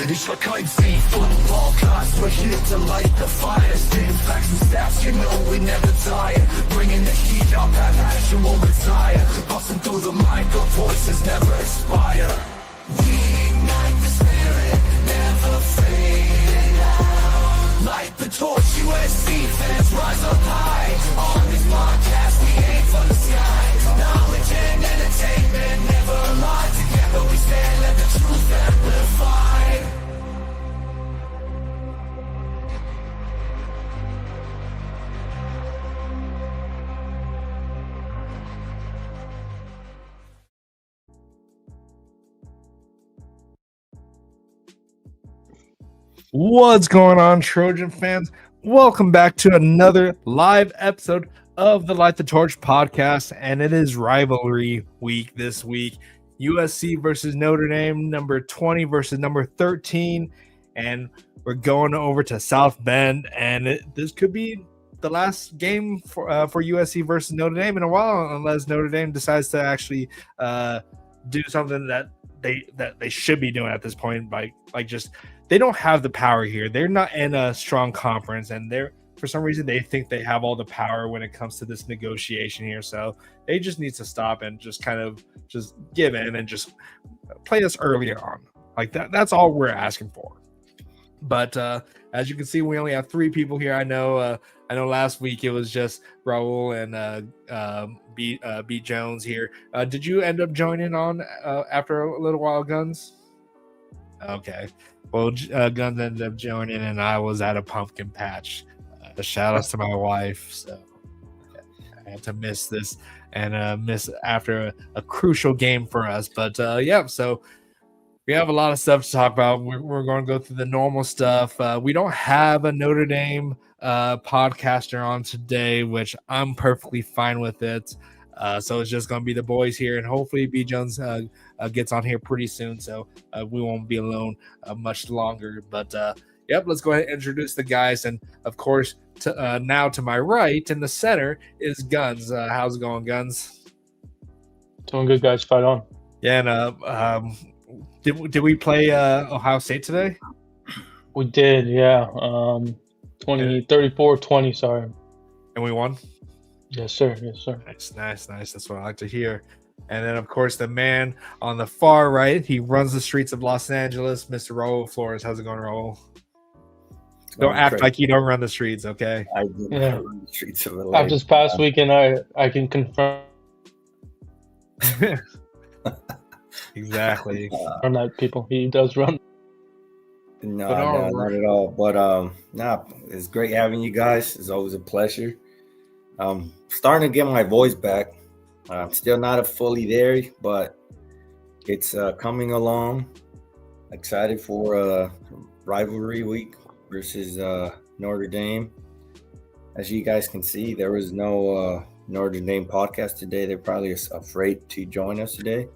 Blackiechainz football cast, we're here to light the fire. Stating facts and stats, you know we never tire. Bringing the heat up, that passion won't retire. Busting through the mic, our voices never expire. We ignite the spirit, never fading out. Light the torch, USC fans rise up high. On this podcast, we aim for the sky. Knowledge and entertainment never lie. Together we stand, let the truth amplify. What's going on, Trojan fans? Welcome back to another live episode of the Light the Torch podcast, and it is rivalry week this week. USC versus Notre Dame, number 20 versus number 13, and we're going over to South Bend, and this could be the last game for USC versus Notre Dame in a while, unless Notre Dame decides to actually do something that they should be doing at this point, they don't have the power here. They're not in a strong conference, and for some reason they think they have all the power when it comes to this negotiation here. So they just need to stop and just give in and just play us earlier on. Like that. That's all we're asking for. But as you can see, we only have 3 people here. I know last week it was just Raul and B Jones here. Did you end up joining on after a little while, Guns? Okay. Well, Guns ended up joining, and I was at a pumpkin patch. Shout outs to my wife. So I had to miss this and miss after a crucial game for us. But so we have a lot of stuff to talk about. We're going to go through the normal stuff. We don't have a Notre Dame podcaster on today, which I'm perfectly fine with it. So it's just going to be the boys here, and hopefully B Jones gets on here pretty soon, so we won't be alone much longer. But let's go ahead and introduce the guys. And of course, now to my right in the center is Guns. How's it going, Guns? Doing good, guys. Fight on. Yeah, and did we play Ohio State today? We did, yeah. 34-20, sorry. And we won? Yes, sir. Nice. That's what I like to hear. And then, of course, the man on the far right, he runs the streets of Los Angeles, Mr. Raul Flores. How's it going, Raul? Don't act like you don't run the streets, okay? I do not run the streets of LA. After this past weekend, I can confirm. Exactly. Run that, people. He does run. No, not at all. But it's great having you guys. It's always a pleasure. Starting to get my voice back. I'm still not fully there, but it's coming along. Excited for rivalry week versus Notre Dame. As you guys can see, there was no Notre Dame podcast today. They're probably afraid to join us today.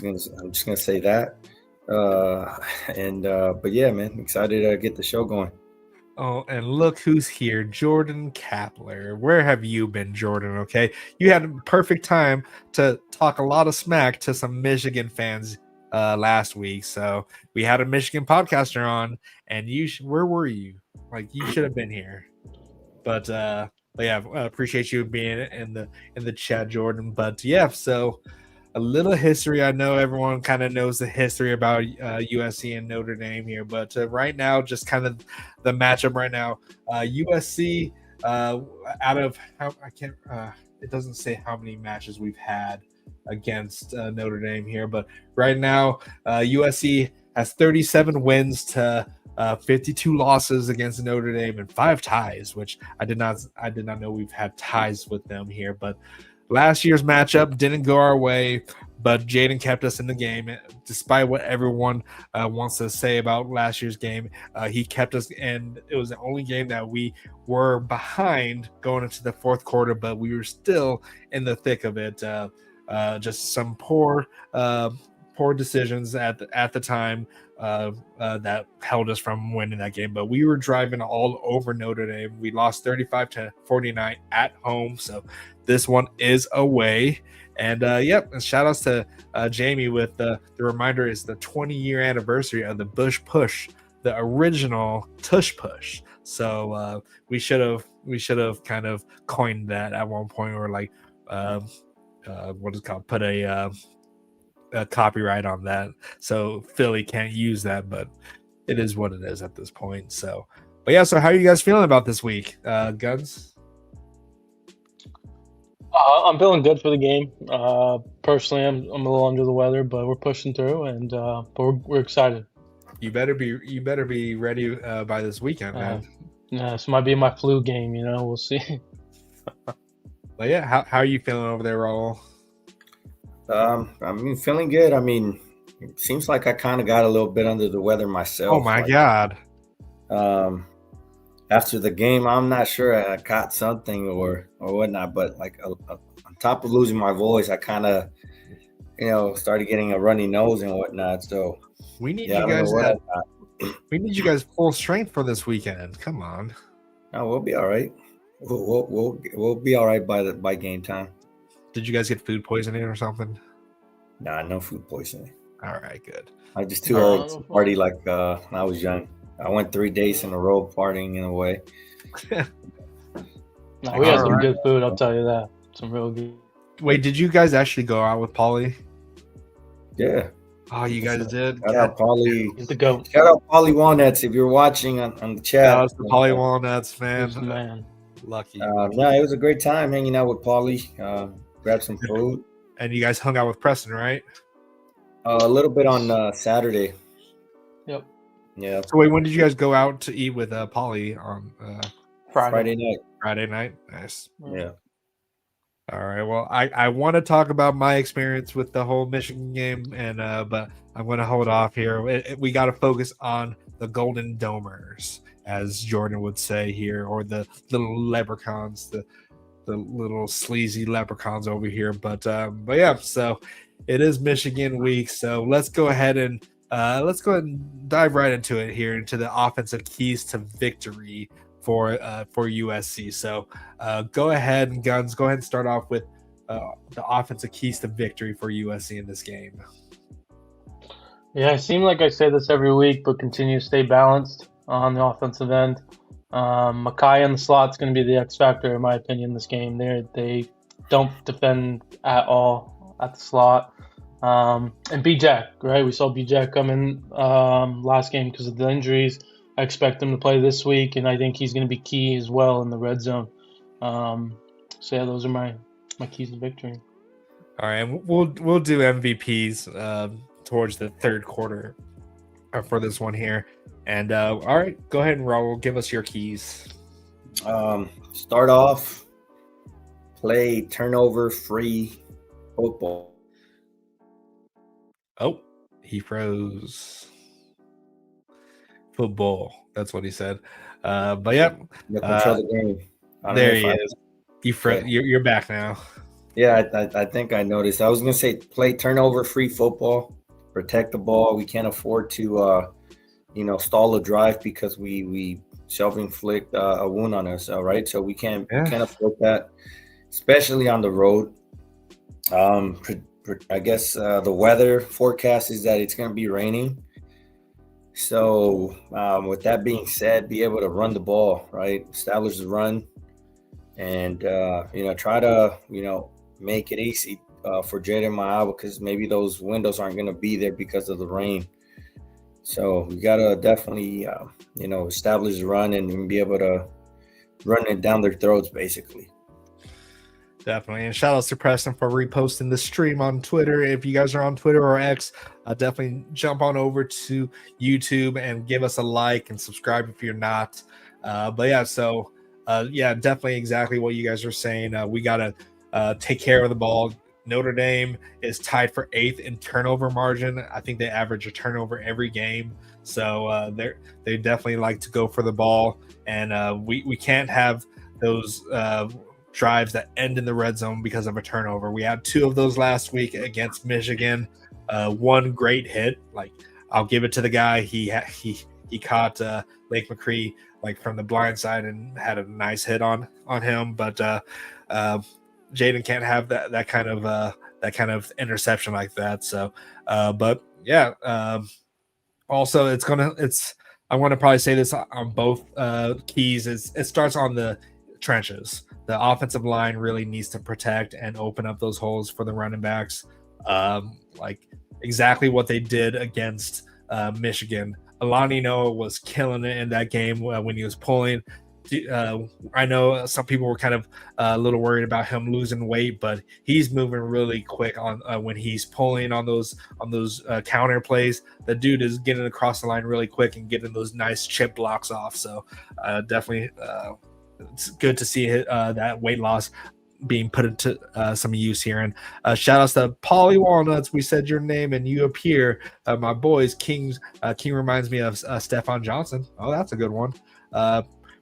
I'm just gonna say that. But yeah, man, excited to get the show going. Oh, and look who's here, Jordan Kapler. Where have you been, Jordan? Okay, you had a perfect time to talk a lot of smack to some Michigan fans last week. So we had a Michigan podcaster on, and where were you? Like, you should have been here. But yeah, I appreciate you being in the chat, Jordan. But yeah, so a little history. I know everyone kind of knows the history about USC and Notre Dame here, but right now, just kind of the matchup right now. USC out of it doesn't say how many matches we've had against Notre Dame here, but right now USC has 37 wins to 52 losses against Notre Dame and 5 ties, which I did not know we've had ties with them here, but last year's matchup didn't go our way, but Jaden kept us in the game. Despite what everyone wants to say about last year's game, he kept us in. It was the only game that we were behind going into the fourth quarter, but we were still in the thick of it. Just some poor decisions at the time. that held us from winning that game. But we were driving all over Notre Dame. We lost 35-49 at home. So this one is away. And and shout outs to Jamie with the reminder is the 20-year anniversary of the Bush Push, the original Tush Push. So we should have kind of coined that at one point, or like what is it called, put a copyright on that, so Philly can't use that, but it is what it is at this point. So, but yeah, so how are you guys feeling about this week, Guns? I'm feeling good for the game. Personally, I'm a little under the weather, but we're pushing through, and but we're excited. You better be ready by this weekend, man. Yeah, this might be my flu game. We'll see. But yeah, how are you feeling over there, Raul? Feeling good. It seems like I kind of got a little bit under the weather myself. Oh my God. After the game, I'm not sure I caught something or whatnot, but like on top of losing my voice, I kind of, started getting a runny nose and whatnot. So we need you guys. We need you guys full strength for this weekend. Come on. No, we'll be all right. We'll be all right by game time. Did you guys get food poisoning or something? Nah, no food poisoning. All right, good. I'm just too old to party like when I was young. I went 3 days in a row partying in a way. No, we had some good food, I'll tell you that. Some real good. Wait, did you guys actually go out with Paulie? Yeah. Oh, you guys did? Shout out Paulie. He's the GOAT. Shout out Paulie Walnuts if you're watching on the chat. That was the Paulie Walnuts, man. Man. Lucky. Yeah, it was a great time hanging out with Paulie. Grabbed some food. And you guys hung out with Preston, right? A little bit on Saturday. Yep. Yeah. So wait, when did you guys go out to eat with Paulie on Friday night? Friday night. Nice. Yeah. All right. Well, I want to talk about my experience with the whole Michigan game, and but I'm going to hold off here. We got to focus on the Golden Domers, as Jordan would say here, or the little leprechauns, the little sleazy leprechauns over here. But yeah, so it is Michigan week, so let's go ahead and dive right into it here, into the offensive keys to victory for USC. So go ahead and Guns, go ahead and start off with the offensive keys to victory for USC in this game. Yeah, it seems like I say this every week, but continue to stay balanced on the offensive end. Makai in the slot's going to be the X factor, in my opinion, in this game. They don't defend at all at the slot. And B-Jack, right? We saw B-Jack come in last game because of the injuries. I expect him to play this week, and I think he's going to be key as well in the red zone. So yeah, those are my keys to victory. All right, and we'll do MVPs towards the third quarter for this one here. And all right, go ahead and Raul, give us your keys. Start off, play turnover-free football. Oh, he froze. Football. That's what he said. But yeah, control the game. There he is. You're back now. Yeah, I think I noticed. I was gonna say play turnover-free football, protect the ball. We can't afford to, stall a drive because we self-inflict a wound on ourselves, right? So we can't afford that, especially on the road. I guess the weather forecast is that it's going to be raining. So with that being said, be able to run the ball, right? Establish the run and, try to, make it easy for Jaden Maya, because maybe those windows aren't going to be there because of the rain. So we got to definitely, establish the run and be able to run it down their throats, basically. Definitely. And shout outs to Preston for reposting the stream on Twitter. If you guys are on Twitter or X, definitely jump on over to YouTube and give us a like and subscribe if you're not. But yeah, so definitely exactly what you guys are saying. We got to take care of the ball. Notre Dame is tied for 8th in turnover margin. I think they average a turnover every game. So they definitely like to go for the ball. And we can't have those drives that end in the red zone because of a turnover. We had 2 of those last week against Michigan. One great hit. Like, I'll give it to the guy. He caught Lake McCree like from the blind side and had a nice hit on him. But Jaden can't have that kind of interception like that. So, but yeah. Also, I want to probably say this on both keys. It starts on the trenches. The offensive line really needs to protect and open up those holes for the running backs, like exactly what they did against Michigan. Alani Noah was killing it in that game when he was pulling. I know some people were kind of a little worried about him losing weight, but he's moving really quick on when he's pulling on those counter plays. The dude is getting across the line really quick and getting those nice chip blocks off. So definitely, it's good to see that weight loss being put into some use here. And shout outs to Polly Walnuts. We said your name and you appear. My boys, King reminds me of Stephon Johnson. Oh, that's a good one.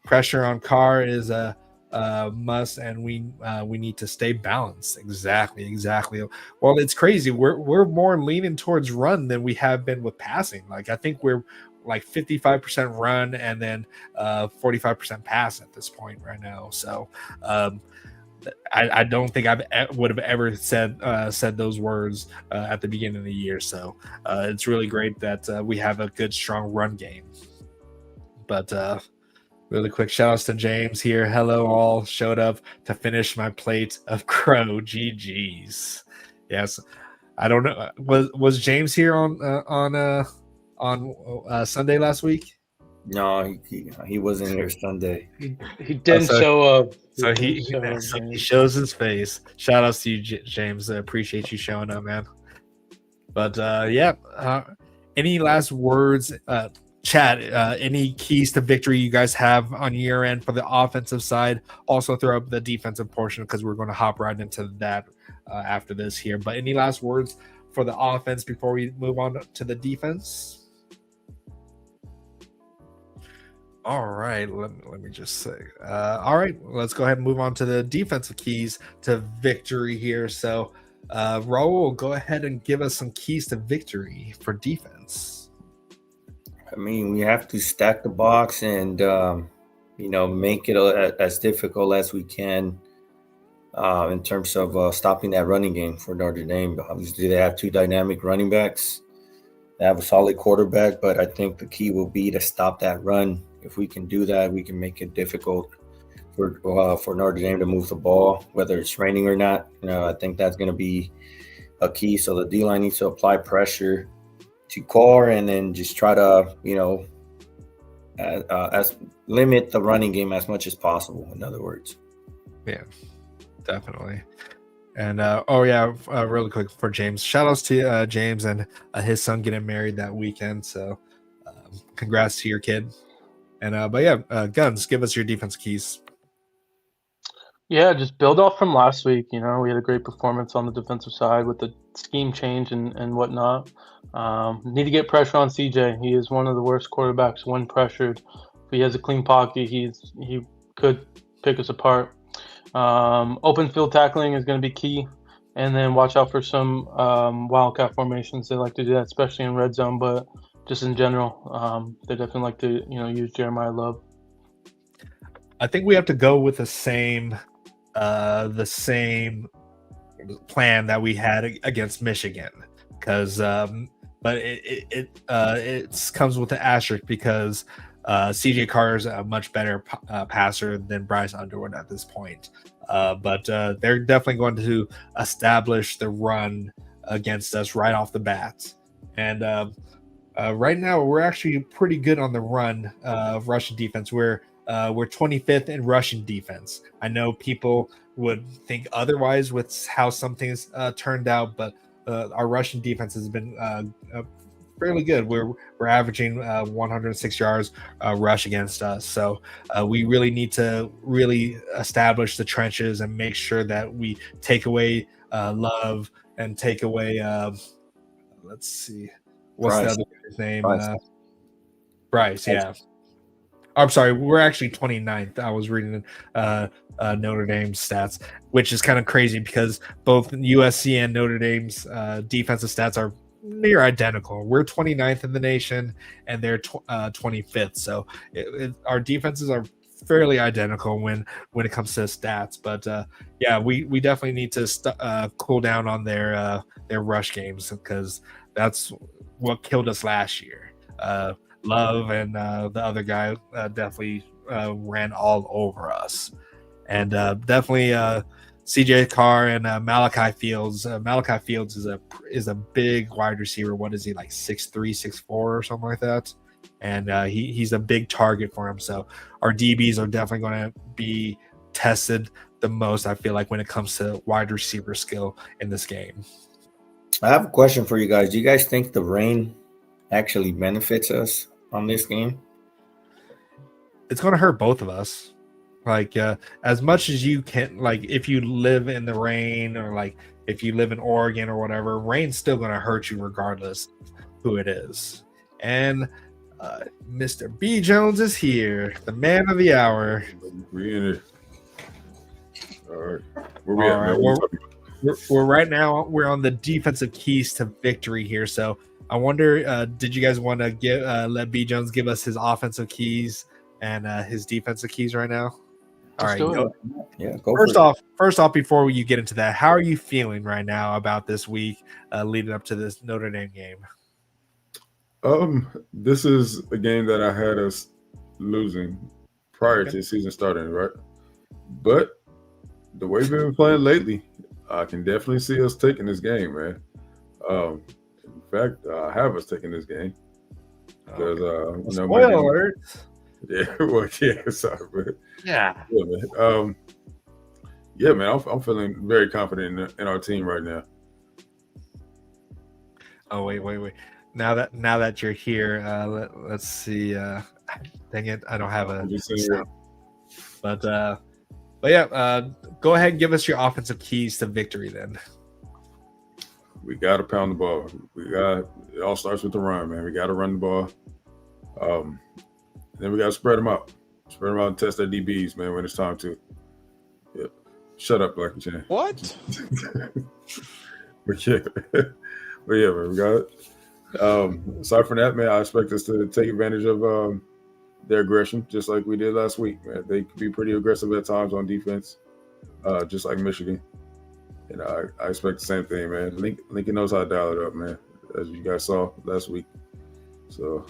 Pressure on Carr is a must, and we need to stay balanced. Exactly. Well, it's crazy. We're more leaning towards run than we have been with passing. Like I think we're like 55% run and then 45% pass at this point right now. So I don't think I would have ever said those words at the beginning of the year. So it's really great that we have a good, strong run game. But really quick shout outs to James here. Hello, all. Showed up to finish my plate of crow. GG's. Yes, I don't know. Was James here on Sunday last week? No, he wasn't here Sunday. He didn't show up. So he shows his face. Shout outs to you, James. I appreciate you showing up, man. But any last words? Chat, any keys to victory you guys have on your end for the offensive side? Also throw up the defensive portion because we're going to hop right into that after this here. But any last words for the offense before we move on to the defense? All right, let me just say. All right, let's go ahead and move on to the defensive keys to victory here. So, Raul, go ahead and give us some keys to victory for defense. I mean, we have to stack the box and, make it as difficult as we can in terms of stopping that running game for Notre Dame. Obviously, they have two dynamic running backs. They have a solid quarterback, but I think the key will be to stop that run. If we can do that, we can make it difficult for Notre Dame to move the ball, whether it's raining or not. I think that's going to be a key. So the D-line needs to apply pressure to Carr and then just try to, as limit the running game as much as possible. In other words. Yeah, definitely. And really quick for James, shout outs to James and his son getting married that weekend. So congrats to your kid. And Guns, give us your defense keys. Yeah, just build off from last week. We had a great performance on the defensive side with the scheme change and whatnot. Need to get pressure on CJ. He is one of the worst quarterbacks when pressured. If he has a clean pocket, he could pick us apart. Open field tackling is going to be key. And then watch out for some wildcat formations. They like to do that, especially in red zone, but just in general, they definitely like to use Jeremiah Love. I think we have to go with the same plan that we had against Michigan, because but it comes with an asterisk because CJ Carr is a much better passer than Bryce Underwood at this point. But they're definitely going to establish the run against us right off the bat. And right now, we're actually pretty good on the run of Russian defense. We're 25th in rushing defense. I know people would think otherwise with how some things turned out, but our Russian defense has been fairly good. We're averaging 106 yards rush against us. So we really need to really establish the trenches and make sure that we take away Love and take away let's see, what's Bryce. the other guy's name? Bryce, yeah. I'm sorry, we're actually 29th. I was reading Notre Dame's stats, which is kind of crazy because both USC and Notre Dame's defensive stats are near identical. We're 29th in the nation, and they're 25th. So our defenses are fairly identical when it comes to stats. But yeah, we definitely need to cool down on their rush games, because that's what killed us last year. Love and the other guy definitely ran all over us, and definitely CJ Carr and Malachi Fields. Malachi Fields is a big wide receiver. What is he, like 6'3", 6'4", or something like that? And he's a big target for him. So our DBs are definitely going to be tested the most, I feel like, when it comes to wide receiver skill in this game. I have a question for you guys. Do you guys think the rain actually benefits us on this game? It's going to hurt both of us. Like, as much as you can, like, if you live in the rain, or like if you live in Oregon or whatever, rain's still going to hurt you regardless who it is. And Mr. B. Jones is here, the man of the hour. We in it. All right. Where we at, man? We're right now, we're on the defensive keys to victory here. So I wonder, did you guys want to let B. Jones give us his offensive keys and his defensive keys right now? All right. Go. Yeah. Go first off, before you get into that, how are you feeling right now about this week leading up to this Notre Dame game? This is a game that I had us losing prior to the season starting, right? But the way we've been playing lately, I can definitely see us taking this game, man. In fact, I have us taking this game because spoiler alert. Yeah, well, yeah, sorry, but yeah, man. Yeah, man, I'm feeling very confident in our team right now. Oh wait. Now that you're here, let's see. Dang it, I don't have a. But yeah, go ahead and give us your offensive keys to victory then. We got to pound the ball. It all starts with the run, man. We got to run the ball. Then we got to spread them out. Spread them out and test their DBs, man, when it's time to. Yeah. Shut up, Blackiechainz. What? But yeah, man, we got it. Aside from that, man, I expect us to take advantage of their aggression, just like we did last week, man. They could be pretty aggressive at times on defense, just like Michigan. And I expect the same thing, man. Lincoln knows how to dial it up, man, as you guys saw last week. So,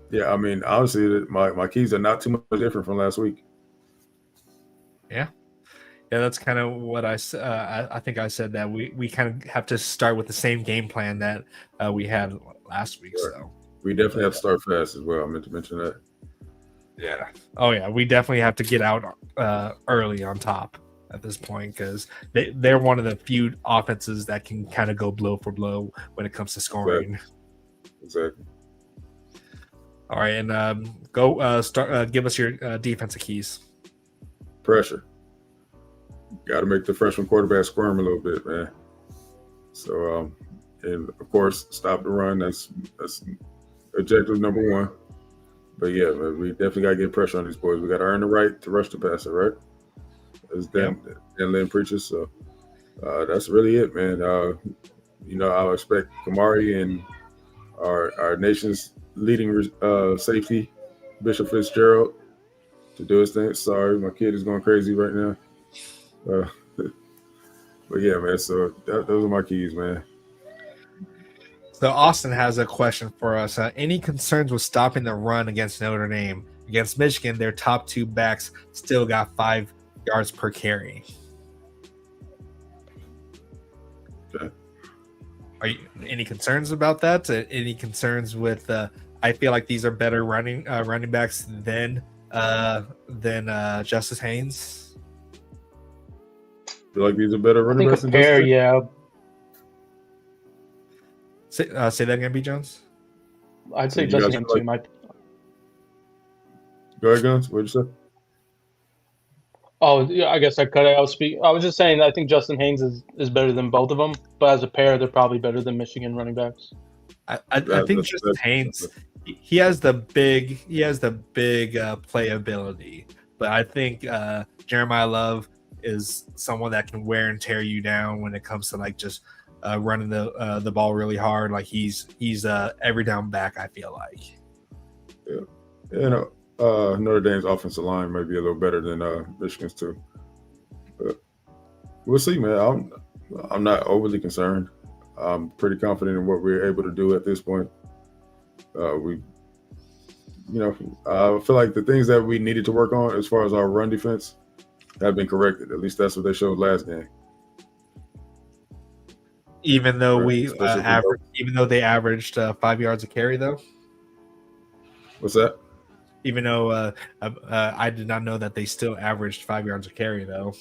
yeah, I mean, honestly, my keys are not too much different from last week. Yeah, that's kind of what I think I said, that we kind of have to start with the same game plan that we had last week. Right. So we definitely have to start fast as well. I meant to mention that. Yeah. Oh yeah, we definitely have to get out early on top at this point, because they're one of the few offenses that can kind of go blow for blow when it comes to scoring. Exactly. All right, and go start. Give us your defensive keys. Pressure. Got to make the freshman quarterback squirm a little bit, man. So, and of course, stop the run. That's objective number one. But yeah, man, we definitely got to get pressure on these boys. We got to earn the right to rush the passer, right? As Dan Lynn preaches. So that's really it, man. I'll expect Kamari and our nation's leading safety, Bishop Fitzgerald, to do his thing. Sorry, my kid is going crazy right now. But yeah, man, so those are my keys, man. So Austin has a question for us. Any concerns with stopping the run against Notre Dame? Against Michigan, their top two backs still got 5 yards per carry. Okay. Are you any concerns about that? Any concerns with? I feel like these are better running backs than Justice Haynes. Feel like these are better running backs. Yeah. Say that again, B. Jones. I'd say Justice Haynes too. Go ahead, Guns. What'd you say? Oh, yeah, I guess I cut it. I was just saying that I think Justin Haynes is better than both of them, but as a pair, they're probably better than Michigan running backs. I think Justin Haynes, he has the big playability, but I think Jeremiah Love is someone that can wear and tear you down when it comes to like just running the ball really hard. Like he's every down back, I feel like. Yeah. Notre Dame's offensive line might be a little better than Michigan's too. But we'll see, man. I'm not overly concerned. I'm pretty confident in what we're able to do at this point. I feel like the things that we needed to work on as far as our run defense have been corrected. At least that's what they showed last game. Even though Right. even though they averaged 5 yards a carry, though. What's that? Even though I did not know that they still averaged 5 yards a carry, though.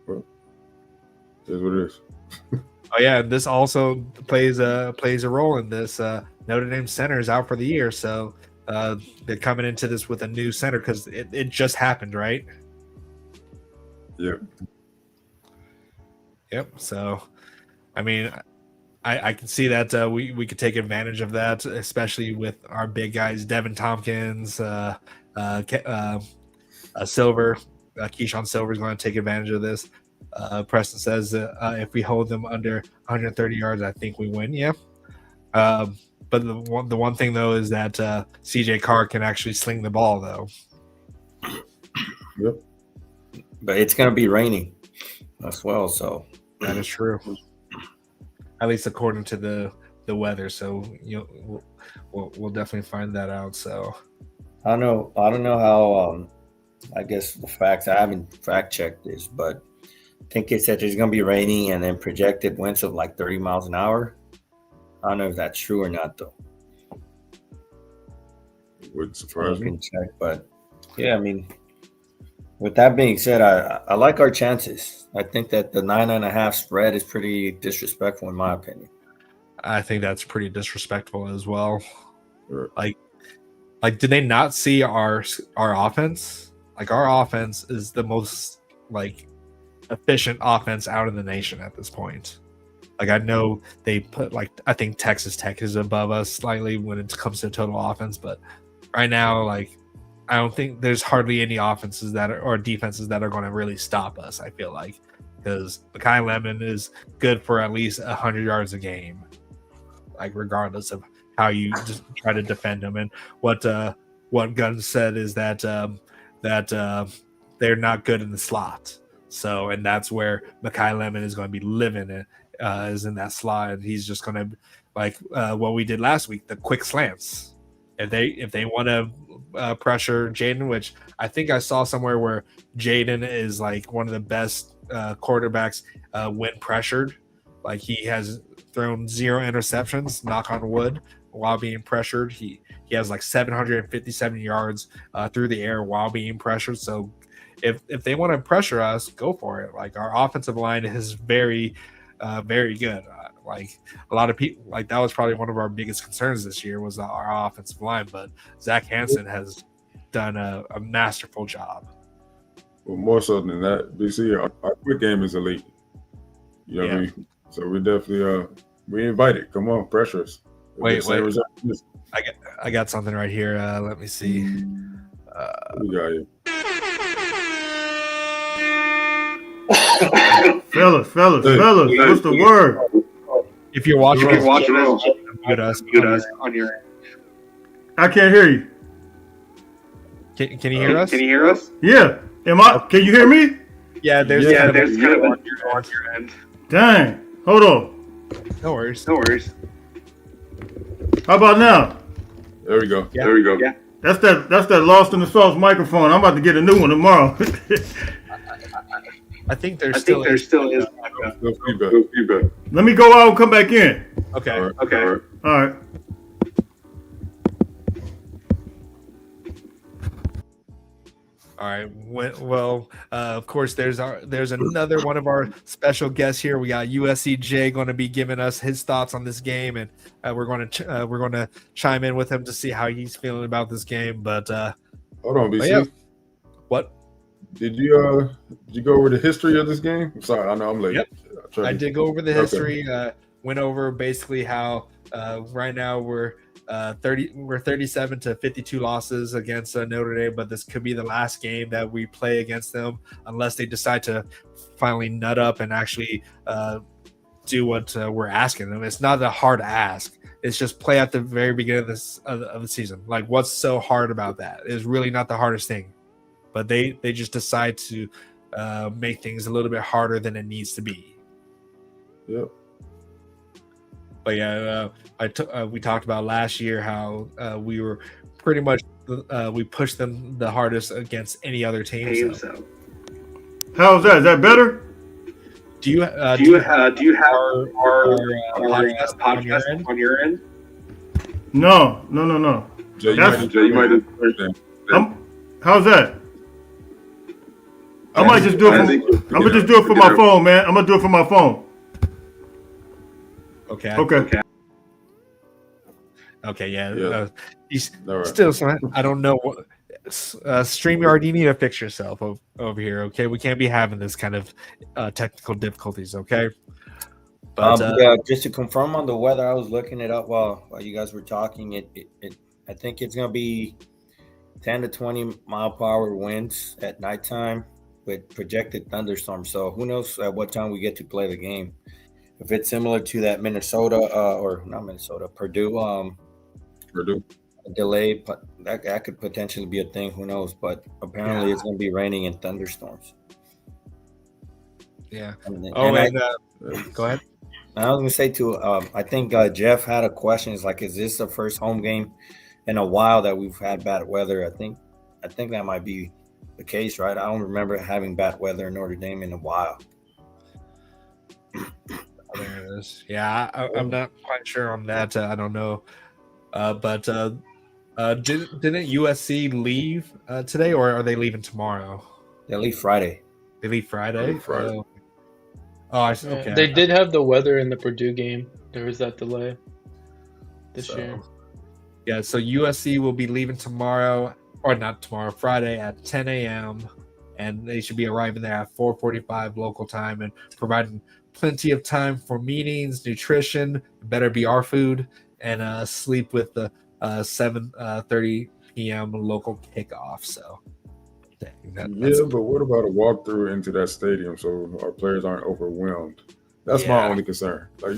Well, it is what it is. Oh yeah, this also plays a role in this. Notre Dame center is out for the year, so they're coming into this with a new center because it just happened, right? Yep. So, I mean, I can see that we could take advantage of that, especially with our big guys, Devin Tompkins, Silver, Keyshawn Silver is going to take advantage of this. Preston says if we hold them under 130 yards, I think we win. Yeah. But the one thing though is that CJ Carr can actually sling the ball though. Yep. But it's going to be raining as well, so that is true. At least according to the weather. So we'll definitely find that out. So I don't know how. I guess the facts. I haven't fact checked this, but I think it said there's going to be raining and then projected winds of like 30 miles an hour. I don't know if that's true or not, though. It wouldn't surprise me. Can check, but yeah, I mean, with that being said, I like our chances. I think that the 9.5 spread is pretty disrespectful, in my opinion. I think that's pretty disrespectful as well. Like, did they not see our offense? Like, our offense is the most efficient offense out of the nation at this point. Like, I know they put I think Texas Tech is above us slightly when it comes to total offense, but right now, I don't think there's hardly any offenses or defenses that are going to really stop us. I feel like because Makai Lemon is good for at least 100 yards a game, regardless of how you just try to defend him. And what Gunn said is that they're not good in the slot. So, and that's where Makai Lemon is going to be living is in that slot. And he's just going to what we did last week, the quick slants. If they want to pressure Jaden, which I think I saw somewhere where Jaden is one of the best quarterbacks when pressured. He has thrown 0 interceptions, knock on wood, while being pressured. He has 757 yards through the air while being pressured. So if they want to pressure us, go for it. Our offensive line is very, very good. A lot of people, that was probably one of our biggest concerns this year was our offensive line. But Zach Hansen has done a masterful job. Well, more so than that, BC, our quick game is elite. You know what I mean? So we definitely we invite it. Come on, pressure us. Wait. I got something right here. Let me see. We got you. fellas, what's the word? If you're watching us, mute us on your. I can't hear you. Can you hear us? Can you hear us? Yeah. Can you hear me? Yeah, there's kind of on your end. Dang. Hold on. No worries. How about now? There we go. Yeah. There we go. Yeah. That's that lost in the sauce microphone. I'm about to get a new one tomorrow. I think there still is feedback. Let me go out and come back in. Okay. All right. Okay. All right. All right. Well, of course, there's another one of our special guests here. We got USC Jay going to be giving us his thoughts on this game, and we're going to chime in with him to see how he's feeling about this game. But hold on, BC. Yeah. What? Did you go over the history of this game? I'm sorry, I know I'm late. Yep. I did go over the history. Went over basically how right now we're 37 to 52 losses against Notre Dame, but this could be the last game that we play against them unless they decide to finally nut up and actually do what we're asking them. It's not a hard ask. It's just play at the very beginning of the season. Like, what's so hard about that? It's really not the hardest thing. But they just decide to make things a little bit harder than it needs to be. Yep. But yeah, we talked about last year how we were pretty much we pushed them the hardest against any other team. So. How's that? Is that better? Do you have our podcast on your end? No. Jay, you might have. How's that? I might just do it. I'm gonna just do it for my phone, man. I'm gonna do it for my phone. Okay. Yeah. Right. Still, I don't know. StreamYard, you need to fix yourself over here. Okay, we can't be having this kind of technical difficulties. Okay. But just to confirm on the weather, I was looking it up while you guys were talking. I think it's gonna be 10 to 20 mile per hour winds at nighttime with projected thunderstorms. So who knows at what time we get to play the game? If it's similar to that Minnesota or not Minnesota, Purdue delay, but that could potentially be a thing. Who knows? But apparently it's going to be raining and thunderstorms. Yeah. Go ahead. I was going to say too. I think Jeff had a question. It's like, is this the first home game in a while that we've had bad weather? I think that might be the case, right? I don't remember having bad weather in Notre Dame in a while. There it is. Yeah, I'm not quite sure on that. I don't know. But didn't USC leave today, or are they leaving tomorrow? They leave Friday. They leave Friday? I see. Okay. They did have the weather in the Purdue game. There was that delay this year. Yeah, so USC will be leaving tomorrow, or not tomorrow, Friday at 10 a.m., and they should be arriving there at 4:45 local time and providing plenty of time for meetings, nutrition, better be our food, and sleep with the 7:30 p.m. local kickoff. So, but what about a walkthrough into that stadium so our players aren't overwhelmed? That's my only concern. Like,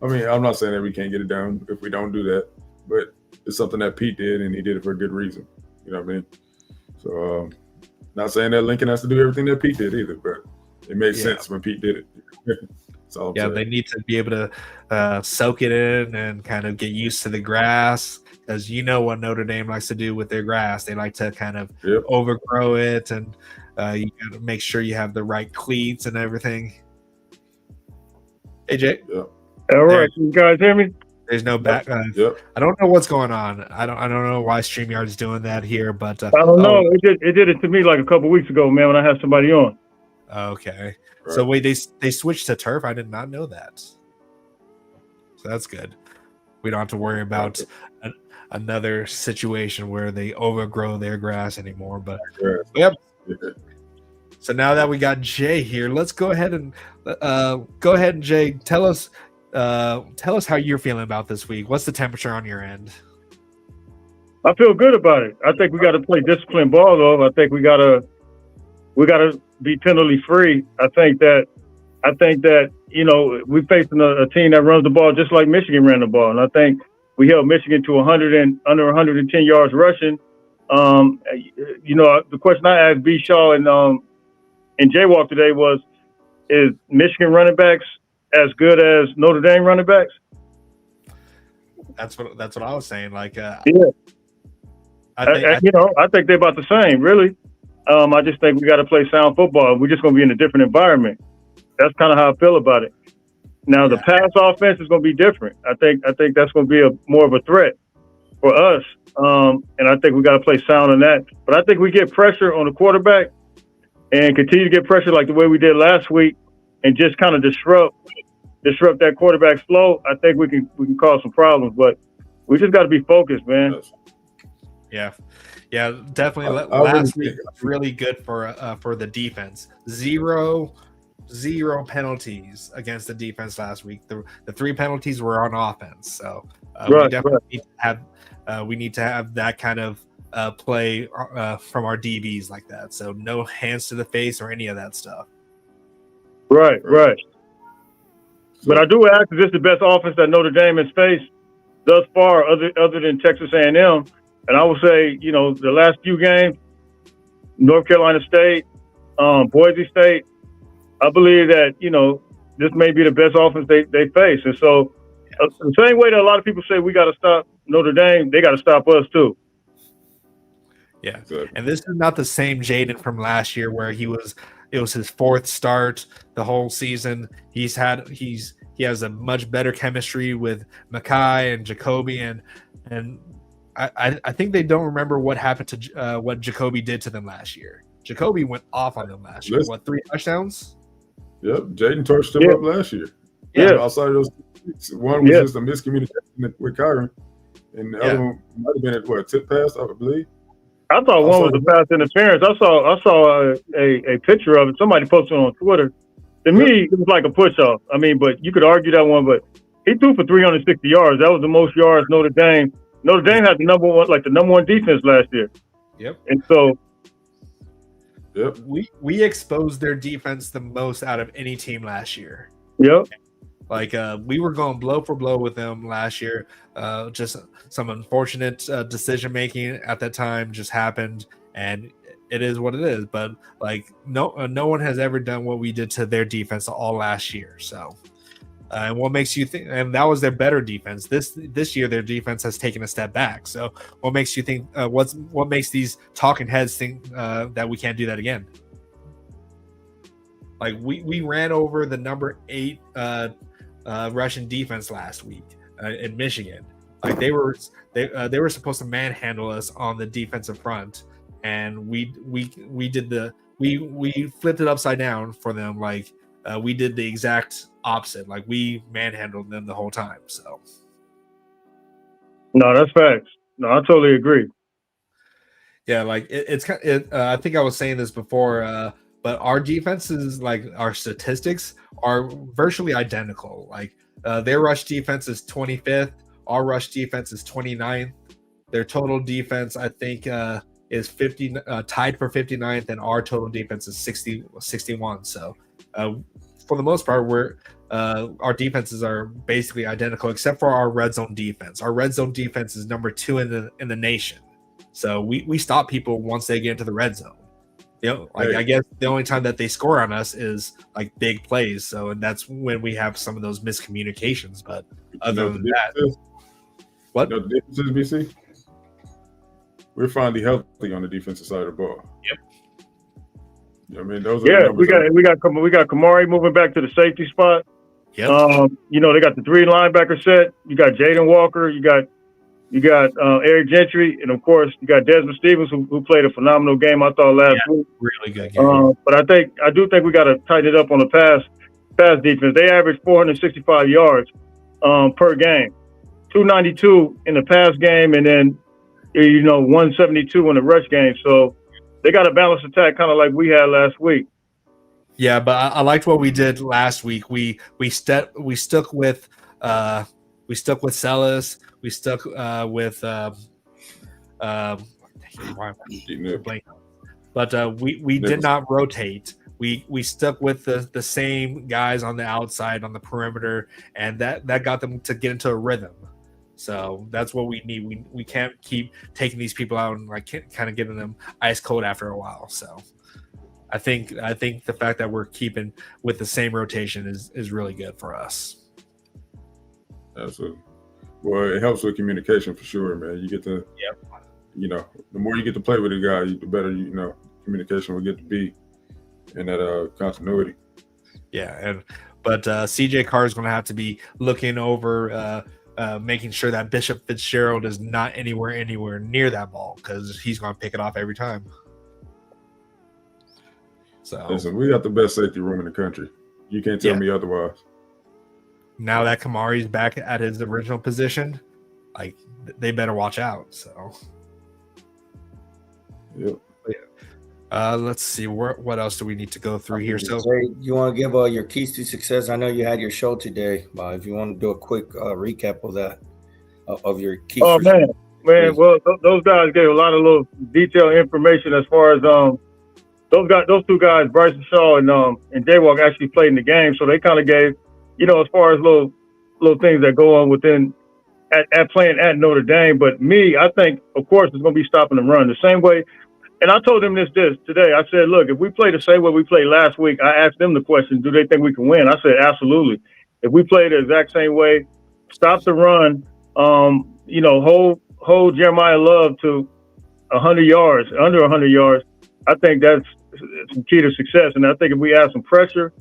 I'm not saying that we can't get it done if we don't do that, but it's something that Pete did, and he did it for a good reason. You know what I mean? So, not saying that Lincoln has to do everything that Pete did either, but it makes sense when Pete did it. That's all I'm saying. They need to be able to soak it in and kind of get used to the grass, because you know what Notre Dame likes to do with their grass. They like to kind of overgrow it, and you got to make sure you have the right cleats and everything. Hey, Jake. Yeah. All right, can you guys hear me? There's no back. I don't know what's going on. I don't know why StreamYard is doing that here, but I don't know. It did it to me like a couple weeks ago, man, when I had somebody on. Okay. Right. So wait, they switched to turf? I did not know that. So that's good. We don't have to worry about another situation where they overgrow their grass anymore. But yep. So now that we got Jay here, let's go ahead and Jay, tell us how you're feeling about this week. What's the temperature on your end? I feel good about it. I think we got to play disciplined ball, though. I think we got to be penalty free. I think that we're facing a team that runs the ball just like Michigan ran the ball, and I think we held Michigan to under 110 yards rushing. The question I asked B. Shaw and Jay Walk today was, is Michigan running backs as good as Notre Dame running backs? That's what I was saying. Like, I think they're about the same, really. I just think we got to play sound football. We're just going to be in a different environment. That's kind of how I feel about it. Now, the pass offense is going to be different. I think that's going to be more of a threat for us. And I think we got to play sound on that. But I think we get pressure on the quarterback and continue to get pressure like the way we did last week, and just kind of disrupt that quarterback flow. I think we can cause some problems, but we just got to be focused, man. Yeah, definitely. Last week was really good for the defense. Zero penalties against the defense last week. The 3 penalties were on offense. So we definitely need to have that kind of play from our DBs like that. So no hands to the face or any of that stuff. Right. But I do ask, is this the best offense that Notre Dame has faced thus far, other than Texas A&M? And I would say, the last few games, North Carolina State, Boise State, I believe that, this may be the best offense they face. And so the same way that a lot of people say we got to stop Notre Dame, they got to stop us too. Yeah. And this is not the same Jaden from last year where it was his fourth start the whole season. He has a much better chemistry with Mackay and Jacoby, and I think they don't remember what happened to what Jacoby did to them last year. Jacoby went off on them last year. What, 3 touchdowns? Yep, Jaden torched him up last year. Yeah. Outside of those, one was just a miscommunication with Kyron, and the other one might have been a tip pass, I believe. I thought one was a pass interference. I saw a picture of it. Somebody posted on Twitter. To me, it was like a push-off. I mean, but you could argue that one. But he threw for 360 yards. That was the most yards Notre Dame. Notre Dame had the number one defense last year. Yep. And so, we exposed their defense the most out of any team last year. Yep. Like we were going blow for blow with them last year. Just some unfortunate decision making at that time just happened, and it is what it is. But like no one has ever done what we did to their defense all last year. So, and what makes you think? And that was their better defense. This year, their defense has taken a step back. So, what makes you think? What makes these talking heads think that we can't do that again? Like we ran over the number 8 Russian defense last week in Michigan. Like they were supposed to manhandle us on the defensive front, and we flipped it upside down for them. Like we did the exact opposite. Like we manhandled them the whole time. So no, that's facts. No, I totally agree. Yeah, like it's kind of, I think I was saying this before, but our defenses, like our statistics, are virtually identical. Like their rush defense is 25th, our rush defense is 29th. Their total defense, I think, is tied for 59th, and our total defense is 61. So for the most part, our defenses are basically identical, except for our red zone defense. Our red zone defense is number 2 in the nation. So we stop people once they get into the red zone. I guess the only time that they score on us is like big plays. So, and that's when we have some of those miscommunications. But other than that, what? The difference is, BC? We're finally healthy on the defensive side of the ball. Yep. I mean, those are we got Kamari moving back to the safety spot. Yep. They got the 3 linebacker set. You got Jaden Walker. You got Eric Gentry, and of course you got Desmond Stevens, who played a phenomenal game, I thought, last week. Really good game. But I do think we got to tighten it up on the pass defense. They average 465 yards per game, 292 in the pass game, and then 172 in the rush game. So they got a balanced attack, kind of like we had last week. Yeah, but I liked what we did last week. We stuck with Sellis. We stuck with but we did not rotate. We stuck with the same guys on the outside on the perimeter, and that got them to get into a rhythm. So that's what we need. We can't keep taking these people out and like kind of getting them ice cold after a while. So I think the fact that we're keeping with the same rotation is really good for us. Absolutely. Well, it helps with communication for sure, man. You get to, the more you get to play with a guy, the better, communication will get to be in that continuity. Yeah. But CJ Carr is going to have to be looking over, making sure that Bishop Fitzgerald is not anywhere near that ball, because he's going to pick it off every time. So listen, we got the best safety room in the country. You can't tell me otherwise. Now that Kamari's back at his original position, like they better watch out. So, let's see what else do we need to go through here. So, you want to give your keys to success? I know you had your show today, but if you want to do a quick recap of that, of your keys. Oh man. Well, those guys gave a lot of little detailed information as far as those two guys, Bryson Shaw and Jaywalk, actually played in the game, so they kind of gave, as far as little things that go on within at playing at Notre Dame. But me, I think, of course, it's going to be stopping the run the same way. And I told them this today. I said, look, if we play the same way we played last week, I asked them the question, do they think we can win? I said, absolutely. If we play the exact same way, stop the run, hold Jeremiah Love to 100 yards, under 100 yards, I think that's some key to success. And I think if we add some pressure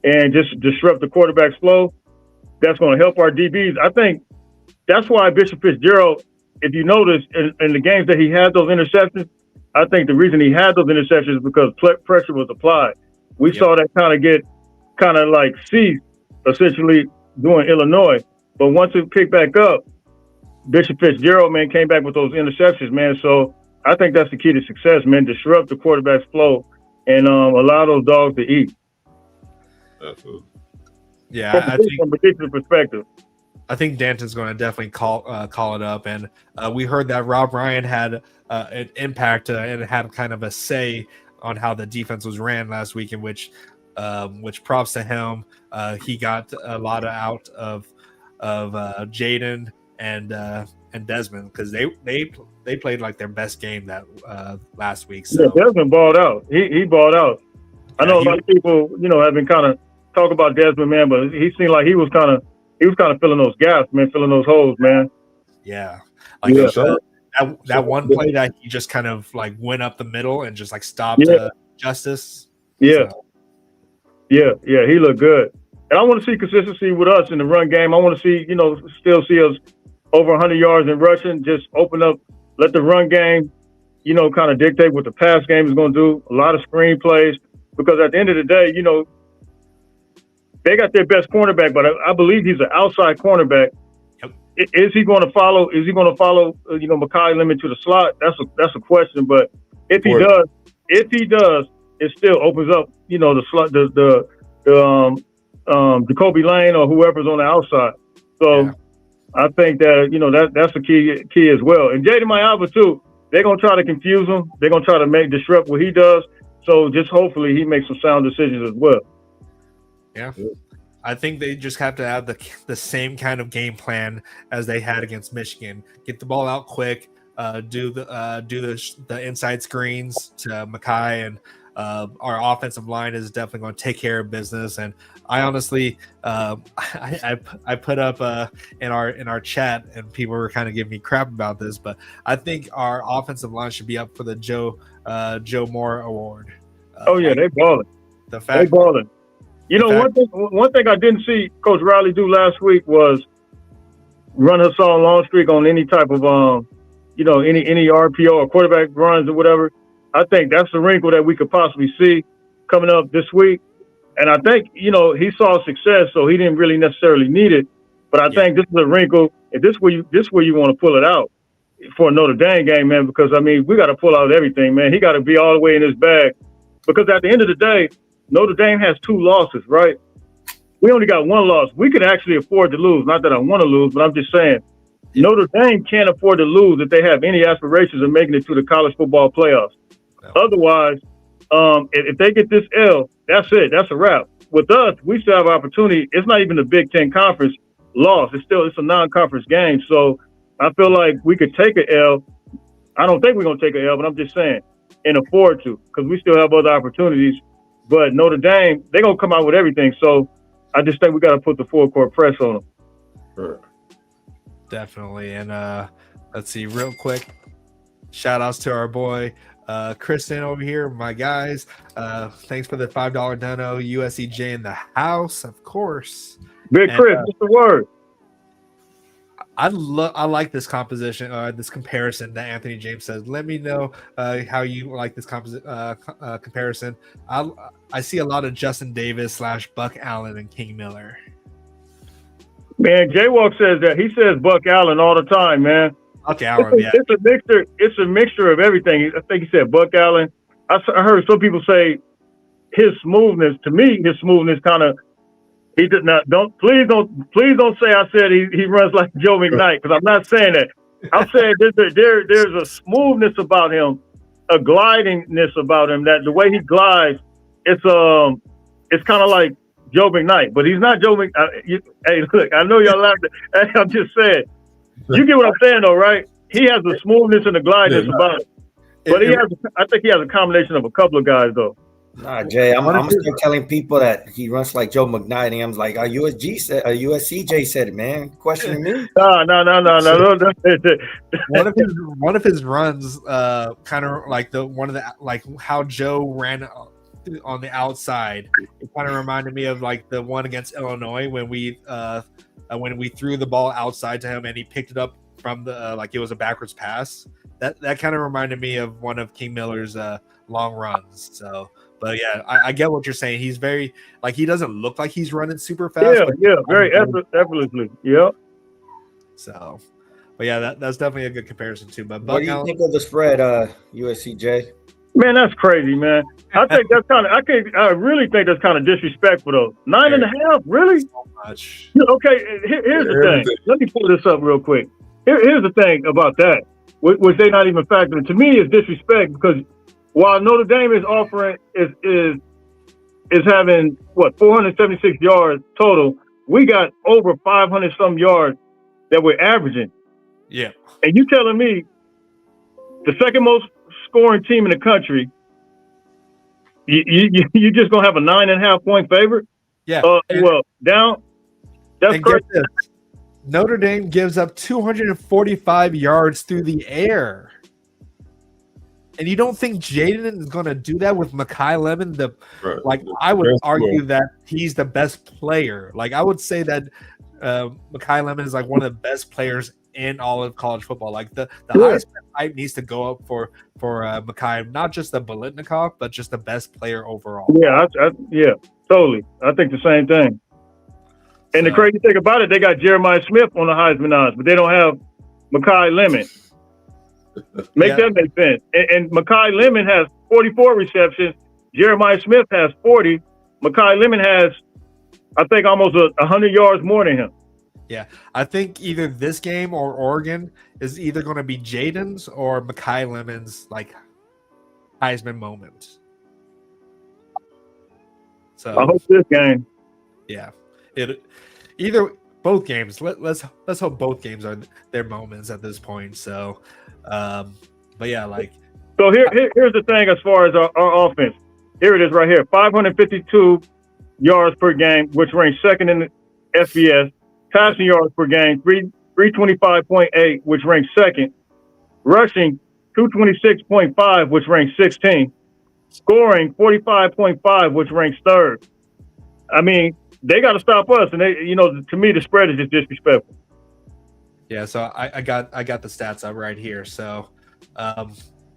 and just disrupt the quarterback's flow, that's going to help our DBs. I think that's why Bishop Fitzgerald, if you notice, in the games that he had those interceptions, I think the reason he had those interceptions is because pressure was applied. We saw that kind of like cease, essentially, during Illinois. But once it picked back up, Bishop Fitzgerald, man, came back with those interceptions, man. So I think that's the key to success, man. Disrupt the quarterback's flow and allow those dogs to eat. Absolutely. Yeah, from a particular perspective. I think Danton's going to definitely call it up, and we heard that Rob Ryan had an impact and had kind of a say on how the defense was ran last week, in which props to him. He got a lot out of Jaden and Desmond, because they played like their best game that last week. So yeah, Desmond balled out. He balled out. I know a lot of people, have been kind of talking about Desmond, man, but he seemed like he was kind of filling those gaps, man, filling those holes, man. Yeah. Like that one play that he just kind of like went up the middle and just like stopped Justice. Yeah. So. Yeah, he looked good. And I want to see consistency with us in the run game. I want to see, still see us over 100 yards in rushing, just open up, let the run game, kind of dictate what the pass game is going to do. A lot of screen plays, because at the end of the day, they got their best cornerback, but I believe he's an outside cornerback. Yep. Is he going to follow? Mekhi Lemon to the slot? That's a question. But if he does, it still opens up, the slot, Jacoby Lane or whoever's on the outside. So I think that that's a key as well. And Jaden Mayava too. They're gonna try to confuse him. They're gonna try to disrupt what he does. So just hopefully he makes some sound decisions as well. Yeah, I think they just have to have the same kind of game plan as they had against Michigan. Get the ball out quick, do the inside screens to Mekhi, and our offensive line is definitely going to take care of business. And I honestly, I put up in our chat, and people were kind of giving me crap about this, but I think our offensive line should be up for the Joe Moore Award. They balling. They balling. One thing I didn't see Coach Riley do last week was run us on long streak on any type of any RPO or quarterback runs or whatever. I think that's the wrinkle that we could possibly see coming up this week. And I think, he saw success, so he didn't really necessarily need it. But I think this is a wrinkle. If this where you want to pull it out for a Notre Dame game, man, because we got to pull out everything, man. He got to be all the way in his bag, because at the end of the day, Notre Dame has 2 losses, right? We only got 1 loss. We could actually afford to lose. Not that I want to lose, but I'm just saying Notre Dame can't afford to lose if they have any aspirations of making it to the college football playoffs. No. Otherwise, if they get this L, that's it. That's a wrap. With us, we still have opportunity. It's not even a Big Ten conference loss. It's a non-conference game. So I feel like we could take an L. I don't think we're going to take an L, but I'm just saying, and afford to, because we still have other opportunities. But Notre Dame, they're going to come out with everything. So I just think we got to put the full court press on them. Sure. Definitely. And let's see, real quick, shout outs to our boy Christen over here, my guys. Thanks for the $5 dono. USCJ in the house, of course. Big Chris, what's the word? I like this composition, this comparison that Anthony James says. Let me know how you like this comparison. I see a lot of Justin Davis / Buck Allen and King Miller. Man, Jaywalk says that. He says Buck Allen all the time, man. Buck Allen, It's a mixture. It's a mixture of everything. I think he said Buck Allen. I heard some people say his smoothness. To me, his smoothness kind of. He did not. Please don't say I said he runs like Joe McKnight, because I'm not saying that. I'm saying there's a smoothness about him, a glidingness about him that the way he glides, it's kind of like Joe McKnight, but he's not Joe McKnight. Hey, look, I know y'all laughing. Hey, I'm just saying. You get what I'm saying, though, right? He has the smoothness and the glidiness about him. But I think he has a combination of a couple of guys, though. Nah, Jay, I'm still telling people that he runs like Joe McKnight, and I'm like, USCJ said it, man. Questioning me? No. One of his runs, kind of like how Joe ran on the outside. It kind of reminded me of like the one against Illinois when we threw the ball outside to him and he picked it up from the like it was a backwards pass. That kind of reminded me of one of King Miller's long runs. So. But yeah, I get what you're saying. He's very he doesn't look like he's running super fast. Yeah, very effortlessly. Yeah. So, but yeah, that's definitely a good comparison too. But what do you think of the spread, USCJ? Man, that's crazy, man. I think that's I really think that's kind of disrespectful though. 9.5, really? So much. Okay, here's the thing. Let me pull this up real quick. Here's the thing about that, which they not even factoring. To me, it's disrespect because. While Notre Dame is offering is having 476 yards total, we got over 500 some yards that we're averaging. Yeah, and you telling me the second most scoring team in the country, you just gonna have a 9.5 point favorite? Yeah. Down. That's crazy. Notre Dame gives up 245 yards through the air. And you don't think Jaden is going to do that with Makai Lemon? I would argue that he's the best player. Like I would say that Makai Lemon is like one of the best players in all of college football. Like the highest hype needs to go up for Makai, not just the Bolitnikov, but just the best player overall. Yeah, yeah, totally. I think the same thing. And the crazy thing about it, they got Jeremiah Smith on the Heisman odds, but they don't have Makai Lemon. That make sense. And Makai Lemon has 44 receptions. Jeremiah Smith has 40. Makai Lemon has, I think, almost 100 yards more than him. Yeah, I think either this game or Oregon is either going to be Jaden's or Makai Lemon's like Heisman moment. So I hope this game. Yeah, both games. Let's hope both games are their moments at this point. So. But yeah, so here's the thing as far as our offense. Here it is right here. 552 yards per game, which ranks second in the FBS. Passing yards per game, 325.8, which ranks second. Rushing, 226.5, which ranks 16. Scoring, 45.5, which ranks third. I mean, they got to stop us. And to me, the spread is just disrespectful. Yeah, so I got the stats up right here. So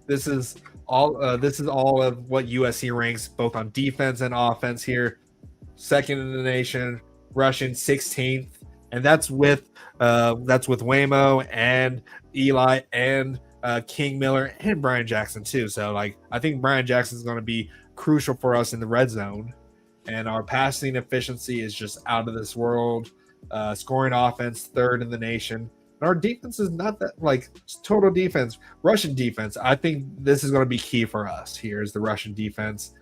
this is all of what USC ranks both on defense and offense here. Second in the nation, rushing 16th, and that's with Waymo and Eli and King Miller and Brian Jackson too. So I think Brian Jackson is going to be crucial for us in the red zone, and our passing efficiency is just out of this world. Scoring offense, third in the nation. Our defense is not that total defense, Russian defense. I think this is going to be key for us. Here is the Russian defense.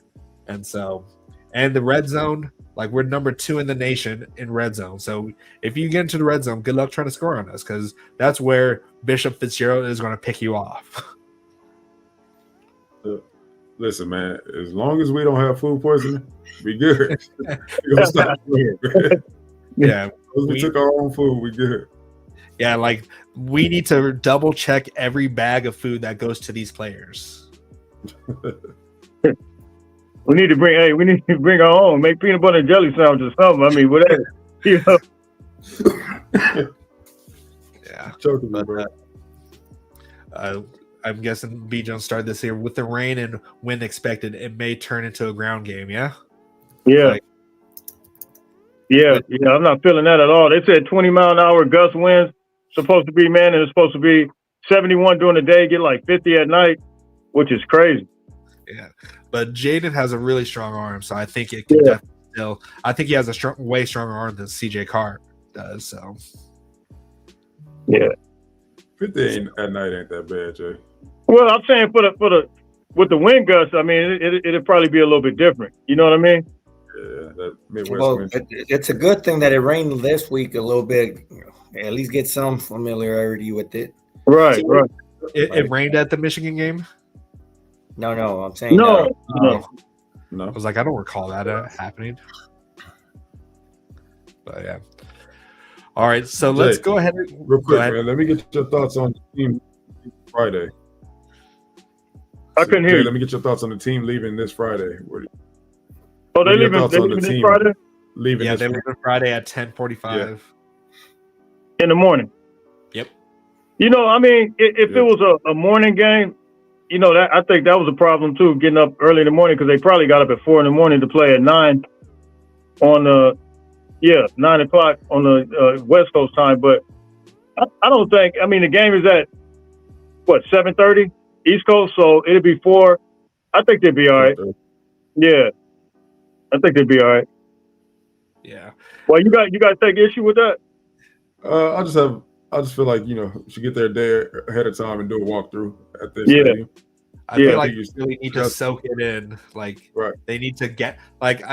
And the red zone, we're number 2 in the nation in red zone. So if you get into the red zone, good luck trying to score on us because that's where Bishop Fitzgerald is going to pick you off. Listen, man, as long as we don't have food poisoning, we good. We're going to stop food. Yeah. We took our own food, we good. Yeah, we need to double check every bag of food that goes to these players. We need to bring our own, make peanut butter and jelly sandwiches or something. I mean, whatever. Yeah. Choking me, bro. I'm guessing B Jones started this here with the rain and wind expected. It may turn into a ground game. Yeah. Yeah. Yeah. I'm not feeling that at all. They said 20-mile-an-hour gust winds. Supposed to be, man, and it's supposed to be 71 during the day, get 50 at night, which is crazy. Yeah, but Jaden has a really strong arm, so I think it can definitely still. I think he has a way stronger arm than CJ Carr does. So, yeah, 50 at night ain't that bad, Jay. Well, I'm saying for with the wind gusts, I mean, it'd probably be a little bit different. You know what I mean? Yeah, that Midwest Well, wind. it's a good thing that it rained this week a little bit. At least get some familiarity with it. Right, right. It rained at the Michigan game? No, I'm saying No. I was like, I don't recall that happening. But yeah. All right, so let's go ahead. Real quick, man. Let me get your thoughts on the team Friday. I couldn't hear you. Let me get your thoughts on the team leaving this Friday. They're leaving this Friday? Leaving they're leaving Friday at 10:45. In the morning. Yep. You know, I mean, if it was a morning game, you know, that I think that was a problem too, getting up early in the morning, because they probably got up at 4 in the morning to play at 9 on 9 o'clock on the West Coast time. But I don't think, I mean, the game is at, 7:30 East Coast, so it'll be 4. I think they'd be all right. Yeah. I think they'd be all right. Yeah. Well, you guys take issue with that? I just feel like, you know, you should get there a day ahead of time and do a walkthrough at this stadium. I feel like you really need to soak it in. Like, right. They need to get, like,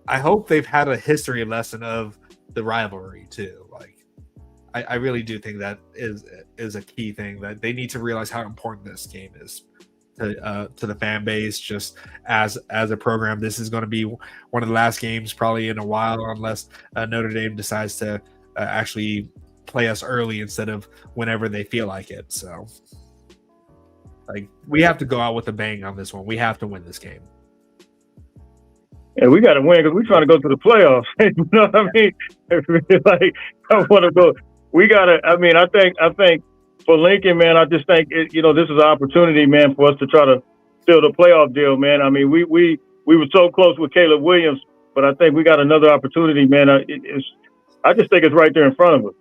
I hope they've had a history lesson of the rivalry too. Like, I really do think that is a key thing, that they need to realize how important this game is to the fan base. Just as a program, this is going to be one of the last games probably in a while, unless Notre Dame decides to actually play us early instead of whenever they feel like it. So, like, we have to go out with a bang on this one. We have to win this game. And we got to win because we're trying to go to the playoffs. You know what I mean? Like, I want to go. We got to. I mean, I think for Lincoln, man, I just think this is an opportunity, man, for us to try to steal the playoff deal, man. I mean, we were so close with Caleb Williams, but I think we got another opportunity, man. I just think it's right there in front of us.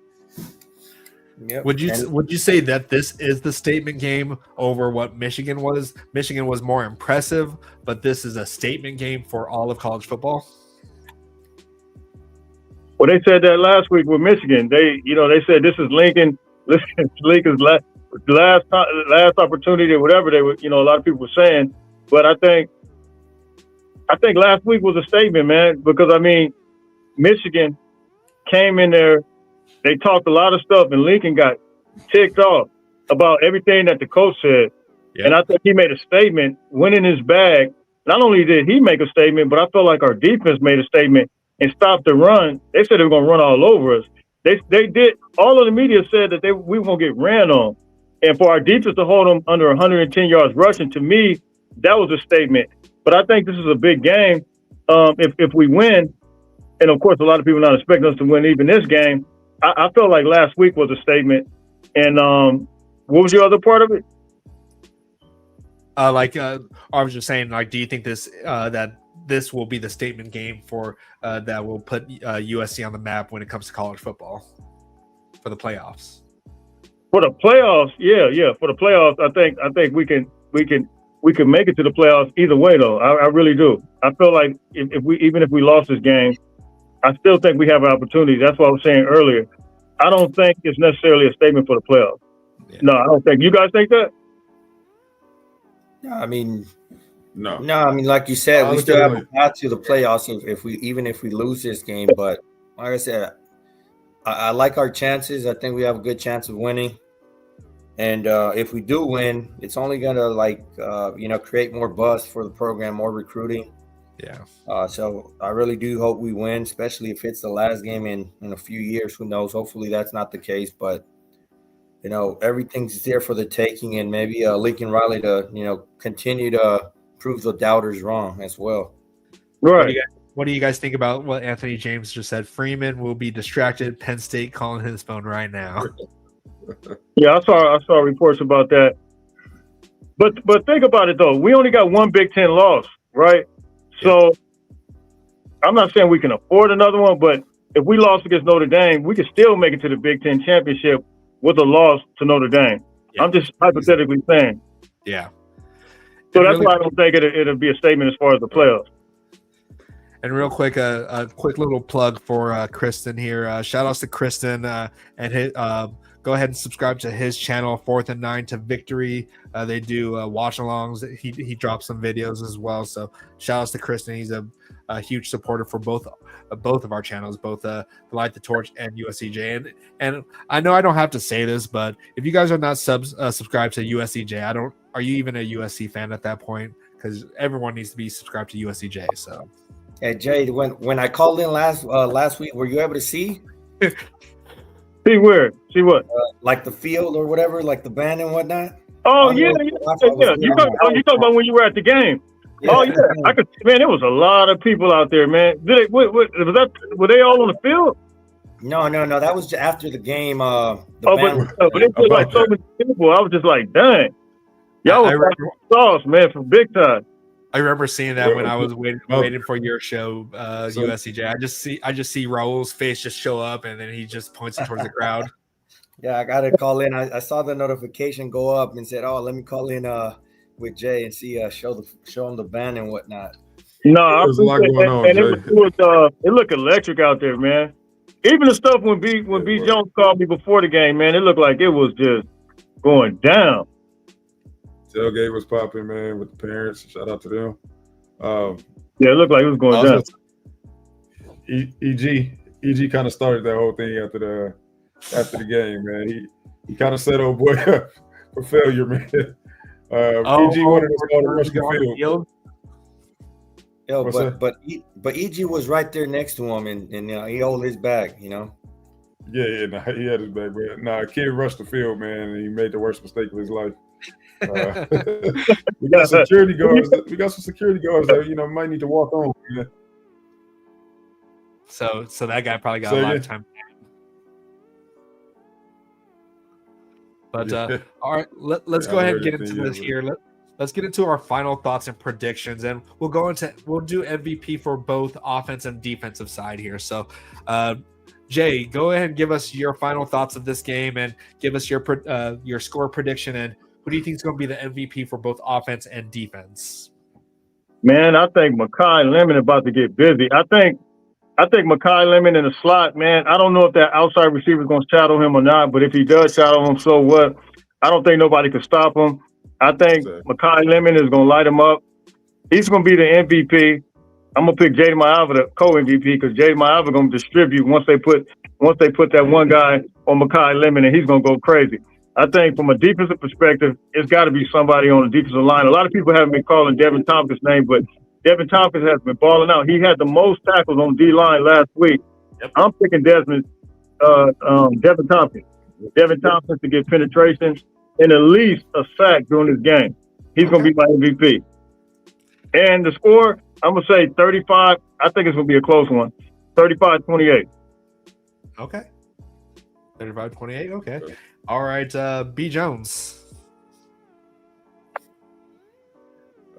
Yep. Would you say that this is the statement game over what Michigan was? Michigan was more impressive, but this is a statement game for all of college football? Well, they said that last week with Michigan. They said this is Lincoln's last opportunity or whatever they were. A lot of people were saying, but I think last week was a statement, man, because I mean, Michigan came in there. They talked a lot of stuff, and Lincoln got ticked off about everything that the coach said. Yep. And I think he made a statement, went in his bag. Not only did he make a statement, but I felt like our defense made a statement and stopped the run. They said they were going to run all over us. They did. All of the media said that we were going to get ran on. And for our defense to hold them under 110 yards rushing, to me, that was a statement. But I think this is a big game. If we win, and of course, a lot of people are not expecting us to win even this game, I felt like last week was a statement. And what was your other part of it? I was just saying, like, do you think this that this will be the statement game for that will put USC on the map when it comes to college football for the playoffs? For the playoffs, yeah. For the playoffs, I think we can make it to the playoffs either way, though. I really do. I feel like if we lost this game, I still think we have an opportunity. That's what I was saying earlier. I don't think it's necessarily a statement for the playoffs. Yeah. No, I don't think. You guys think that? No, I mean, no. I mean, like you said, we still have a path to the playoffs if we lose this game. But like I said, I like our chances. I think we have a good chance of winning. And if we do win, it's only gonna create more buzz for the program, more recruiting. Yeah. So I really do hope we win, especially if it's the last game in a few years. Who knows? Hopefully that's not the case. But everything's there for the taking, and maybe Lincoln Riley to continue to prove the doubters wrong as well. Right. What do you guys think about what Anthony James just said? Freeman will be distracted. Penn State calling his phone right now. Yeah, I saw reports about that. But think about it though. We only got one Big Ten loss, right? So I'm not saying we can afford another one, but if we lost against Notre Dame, we could still make it to the Big Ten championship with a loss to Notre Dame. Yeah. I'm just hypothetically saying. Yeah. So that's why I don't think it'll be a statement as far as the playoffs. And real quick, a quick little plug for Christen here. Shout outs to Christen and his, go go ahead and subscribe to his channel, 4th and 9 to Victory. They do watch-alongs. He drops some videos as well. So shout outs to Christen. He's a huge supporter for both of our channels, both Light the Torch and USCJ. And I know I don't have to say this, but if you guys are not subscribed to USCJ, are you even a USC fan at that point? Because everyone needs to be subscribed to USCJ. So, hey Jay, when I called in last week, were you able to see? See where? See what? Like the field or whatever, like the band and whatnot. Oh yeah. You talking about when you were at the game? Yeah. Oh yeah, I could. Man, there was a lot of people out there, man. Did it? What was that? Were they all on the field? No. That was after the game. But it was like so many people. I was just like, dang, y'all was sauce, man, from big time. I remember seeing that when I was waiting for your show, USCJ. I just see Raul's face just show up, and then he just points towards the crowd. Yeah, I gotta call in. I saw the notification go up and said, "Oh, let me call in with Jay and see show him the band and whatnot." No, there's a lot going on. And it looked electric out there, man. Even the stuff when B Jones called me before the game, man, it looked like it was just going down. Tailgate was popping, man, with the parents. Shout out to them. Yeah, it looked like it was going down. EG kind of started that whole thing after the game, man. He kind of set old boy up for failure, man. EG wanted us all to rush the field. But EG was right there next to him, and he held his bag, Yeah, he had his bag, but kid rushed the field, man, and he made the worst mistake of his life. We got security guards. We got some security guards that might need to walk on. Man. So that guy probably got a lot of time. But all right, let's go ahead and get into this here. Let's get into our final thoughts and predictions, and we'll do MVP for both offense and defensive side here. So, Jay, go ahead and give us your final thoughts of this game, and give us your score prediction, and who do you think is going to be the MVP for both offense and defense? Man, I think Mekhi Lemon about to get busy. I think Mekhi Lemon in the slot, man. I don't know if that outside receiver is going to shadow him or not, but if he does shadow him, so what? I don't think nobody can stop him. I think Mekhi Lemon is going to light him up. He's going to be the MVP. I'm going to pick Jaden Maiava, the co-MVP, because Jaden Maiava going to distribute once they put that one guy on Mekhi Lemon, and he's going to go crazy. I think from a defensive perspective, it's got to be somebody on the defensive line. A lot of people haven't been calling Devin Tompkins' name, but Devin Tompkins has been balling out. He had the most tackles on D-line last week. Yep. I'm picking Devin Tompkins. Devin Tompkins to get penetration and at least a sack during this game. He's going to be my MVP. And the score, I'm going to say 35. I think it's going to be a close one. 35-28. Okay. 35-28. Okay. All right. B. Jones.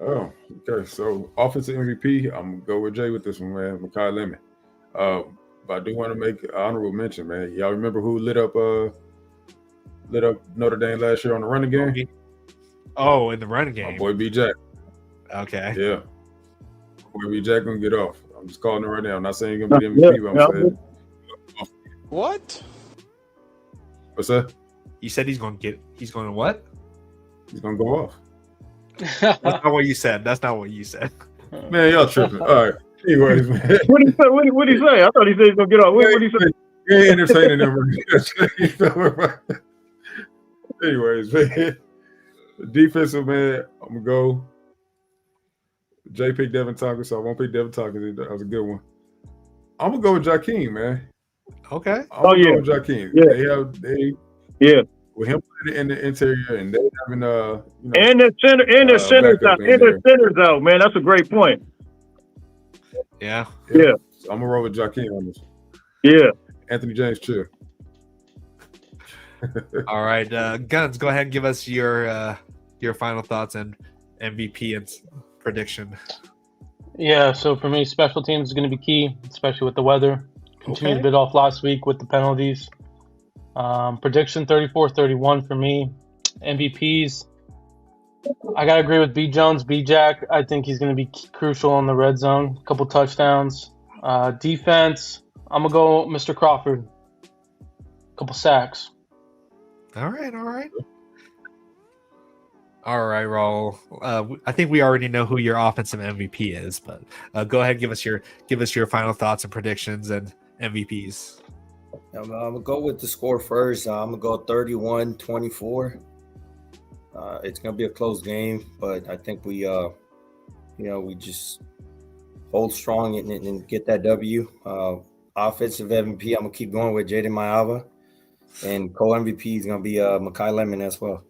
Oh, okay. So offensive MVP, I'm going to go with Jay with this one, man. Mekhi Lemon. But I do want to make an honorable mention, man. Y'all remember who lit up Notre Dame last year on the running game? Oh, in the running game. My boy B. Jack. Okay. Yeah. My boy B. Jack going to get off. I'm just calling it right now. I'm not saying he's going to be the MVP, but I'm saying. What? What's that? You said he's going to what? He's going to go off. That's not what you said. Man, y'all tripping. All right. Anyways, man. What did he say? I thought he said he's going to get off. What did he say? You ain't entertaining them. Anyways, man. Defensive, man, I'm going to go. Jay picked Devin Tompkins, so I won't pick Devin Tompkins. That was a good one. I'm going to go with Jakeem, man. Okay. I'm going to go with Jakeem. Yeah. With him in the interior and they having and their centers out, man. That's a great point. Yeah. So I'm gonna roll with Jakeem on this. Yeah. Anthony James, chill. All right, Guns, go ahead and give us your final thoughts and MVP and prediction. Yeah, so for me, special teams is going to be key, especially with the weather. Continued a bit off last week with the penalties. Prediction 34-31 for me. MVPs, I got to agree with B. Jones, B. Jack. I think he's going to be crucial in the red zone. A couple touchdowns. Defense, I'm going to go Mr. Crawford. A couple sacks. All right. Raul. I think we already know who your offensive MVP is, but go ahead, give us your final thoughts and predictions and MVPs. I'm gonna go with the score first. I'm gonna go 31-24. It's gonna be a close game, but I think we just hold strong and get that W. Offensive MVP, I'm gonna keep going with Jaden Mayava, and co-MVP is gonna be Makai Lemon as well.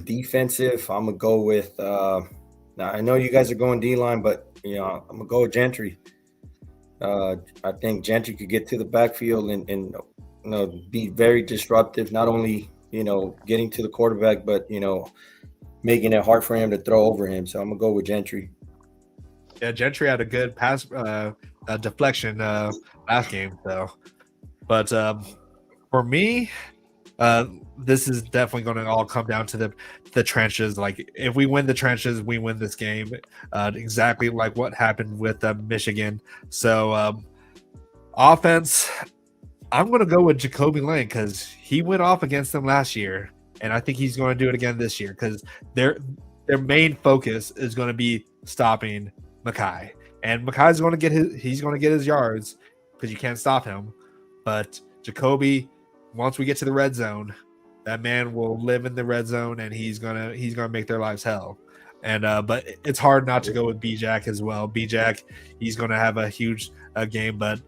Defensive, I'm gonna go with. Now I know you guys are going D-line, but I'm gonna go with Gentry. I think Gentry could get to the backfield and be very disruptive. Not only getting to the quarterback, but making it hard for him to throw over him. So I'm gonna go with Gentry. Yeah, Gentry had a good pass deflection last game, though. But for me, this is definitely going to all come down to the trenches. Like, if we win the trenches, we win this game. Exactly like what happened with Michigan. So offense, I'm going to go with Jacoby Lane because he went off against them last year, and I think he's going to do it again this year because their main focus is going to be stopping Makai, and Makai's going to get his yards because you can't stop him. But Jacoby, once we get to the red zone, that man will live in the red zone, and he's gonna make their lives hell. And but it's hard not to go with B-Jack as well. B-Jack, he's gonna have a huge game, but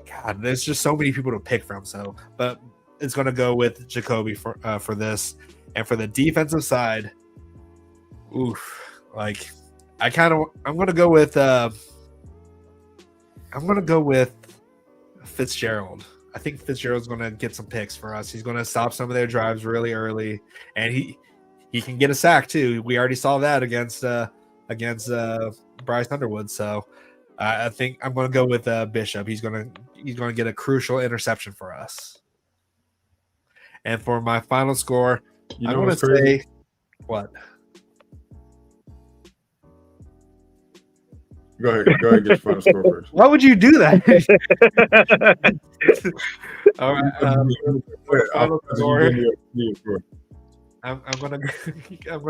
God, there's just so many people to pick from. So, but it's gonna go with Jacoby for this. And for the defensive side, I'm gonna go with Fitzgerald. I think Fitzgerald's going to get some picks for us. He's going to stop some of their drives really early, and he can get a sack too. We already saw that against Bryce Underwood. So I think I'm going to go with Bishop. He's going to get a crucial interception for us. And for my final score, I'm going to say what? Go ahead, get your final score first. Why would you do that? All right. Final score. I'm gonna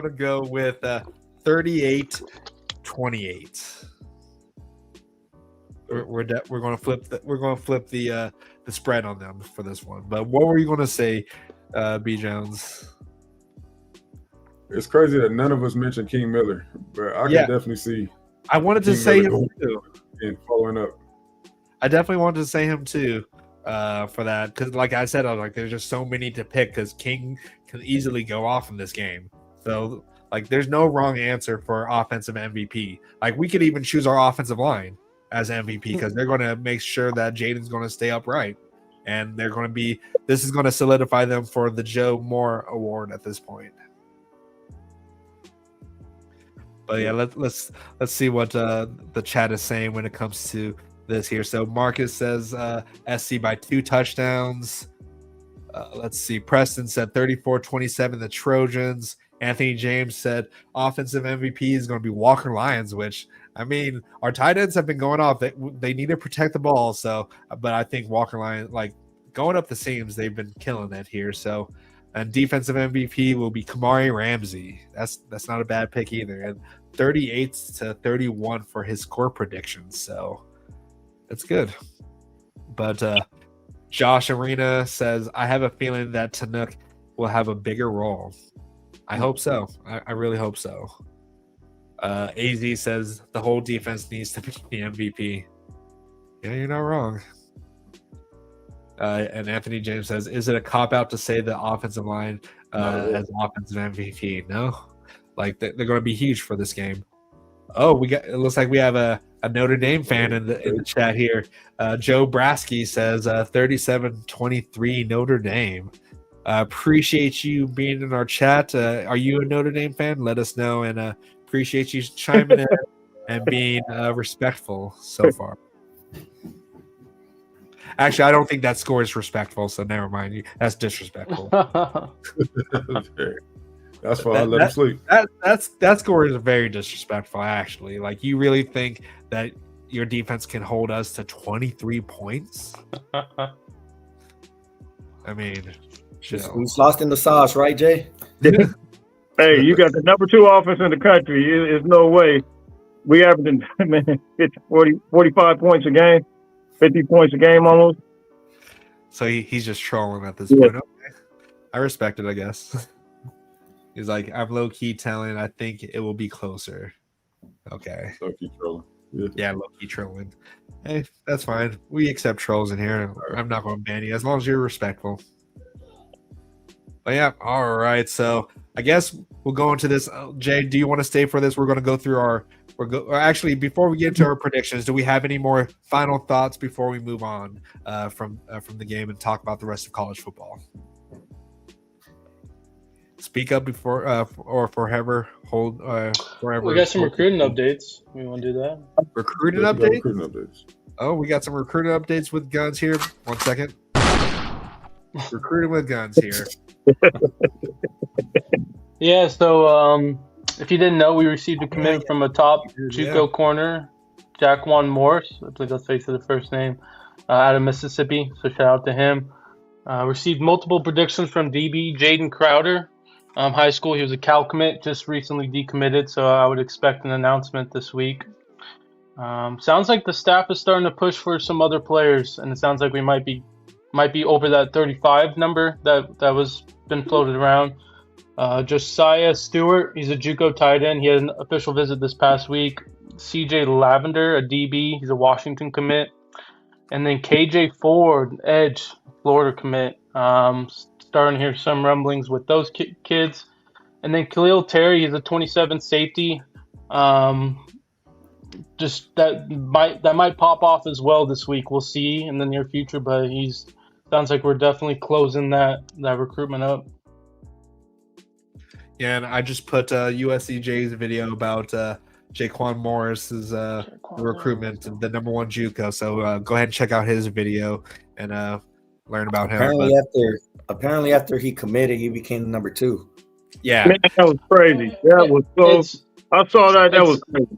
go with 38-28. We're gonna flip the spread on them for this one. But what were you gonna say, B. Jones? It's crazy that none of us mentioned King Miller, but I can definitely see. I wanted to say him too. And following up, I definitely wanted to say him too for that because, like I said, I was like, there's just so many to pick because King can easily go off in this game. So, like, there's no wrong answer for offensive MVP. Like, we could even choose our offensive line as MVP because they're going to make sure that Jaden's going to stay upright, and they're going to be. This is going to solidify them for the Joe Moore Award at this point. But yeah, let's see what the chat is saying when it comes to this here. So Marcus says SC by 2 touchdowns. Let's see. Preston said 34-27 the Trojans. Anthony James said offensive MVP is going to be Walker Lyons, which, I mean, our tight ends have been going off. They need to protect the ball. So, but I think Walker Lyons, like, going up the seams, they've been killing it here. So, and defensive MVP will be Kamari Ramsey. That's not a bad pick either. And 38-31 for his score predictions. So it's good. But Josh Arena says, I have a feeling that Tanuk will have a bigger role. I hope so. I really hope so. AZ says the whole defense needs to be the MVP. Yeah, you're not wrong. And Anthony James says, is it a cop-out to say the offensive line as offensive MVP? No. Like, they're going to be huge for this game. Oh, it looks like we have a Notre Dame fan in the chat here. Joe Brasky says 37-23 Notre Dame. Appreciate you being in our chat. Are you a Notre Dame fan? Let us know, and appreciate you chiming in and being respectful so far. Actually, I don't think that score is respectful, so never mind. That's disrespectful. That's why I let him sleep. That score is very disrespectful, actually. Like, you really think that your defense can hold us to 23 points? I mean, Chill. We lost in the sauce, right, Jay? Hey, you got the number 2 offense in the country. There's no way we averaging, man, it's 45 points a game, 50 points a game almost. So he's just trolling at this point. Okay. I respect it, I guess. He's like, I'm low key telling. I think it will be closer. Okay. Low key trolling. Yeah, low key trolling. Hey, that's fine. We accept trolls in here. I'm not going to ban you as long as you're respectful. But yeah, all right. So I guess we'll go into this. Jay, do you want to stay for this? We're going to go through actually, before we get into our predictions, do we have any more final thoughts before we move on from the game and talk about the rest of college football? Speak up before or forever hold forever. We got some recruiting updates. We want to do that? Recruiting updates? Oh, we got some recruiting updates with guns here. 1 second. Recruiting with guns here. Yeah, so if you didn't know, we received a commitment from a top JUCO corner, Jaquan Morris. I believe that's how you say the first name, out of Mississippi. So shout out to him. Received multiple predictions from DB Jaden Crowder. High school, he was a Cal commit, just recently decommitted, so I would expect an announcement this week. Sounds like the staff is starting to push for some other players, and it sounds like we might be over that 35 number that was been floated around. Josiah Stewart, he's a JUCO tight end. He had an official visit this past week. CJ Lavender, a DB, he's a Washington commit. And then KJ Ford, edge, Florida commit. Starting to hear some rumblings with those kids. And then Khalil Terry, he's a 27 safety. Just that might pop off as well this week. We'll see in the near future, but sounds like we're definitely closing that recruitment up. Yeah, and I just put USCJ's video about Jaquan Morris's recruitment, the number 1 JUCO. So go ahead and check out his video and learn about him. Apparently, after he committed, he became the number 2. Yeah, man, that was crazy. That was so. I saw that. That was crazy.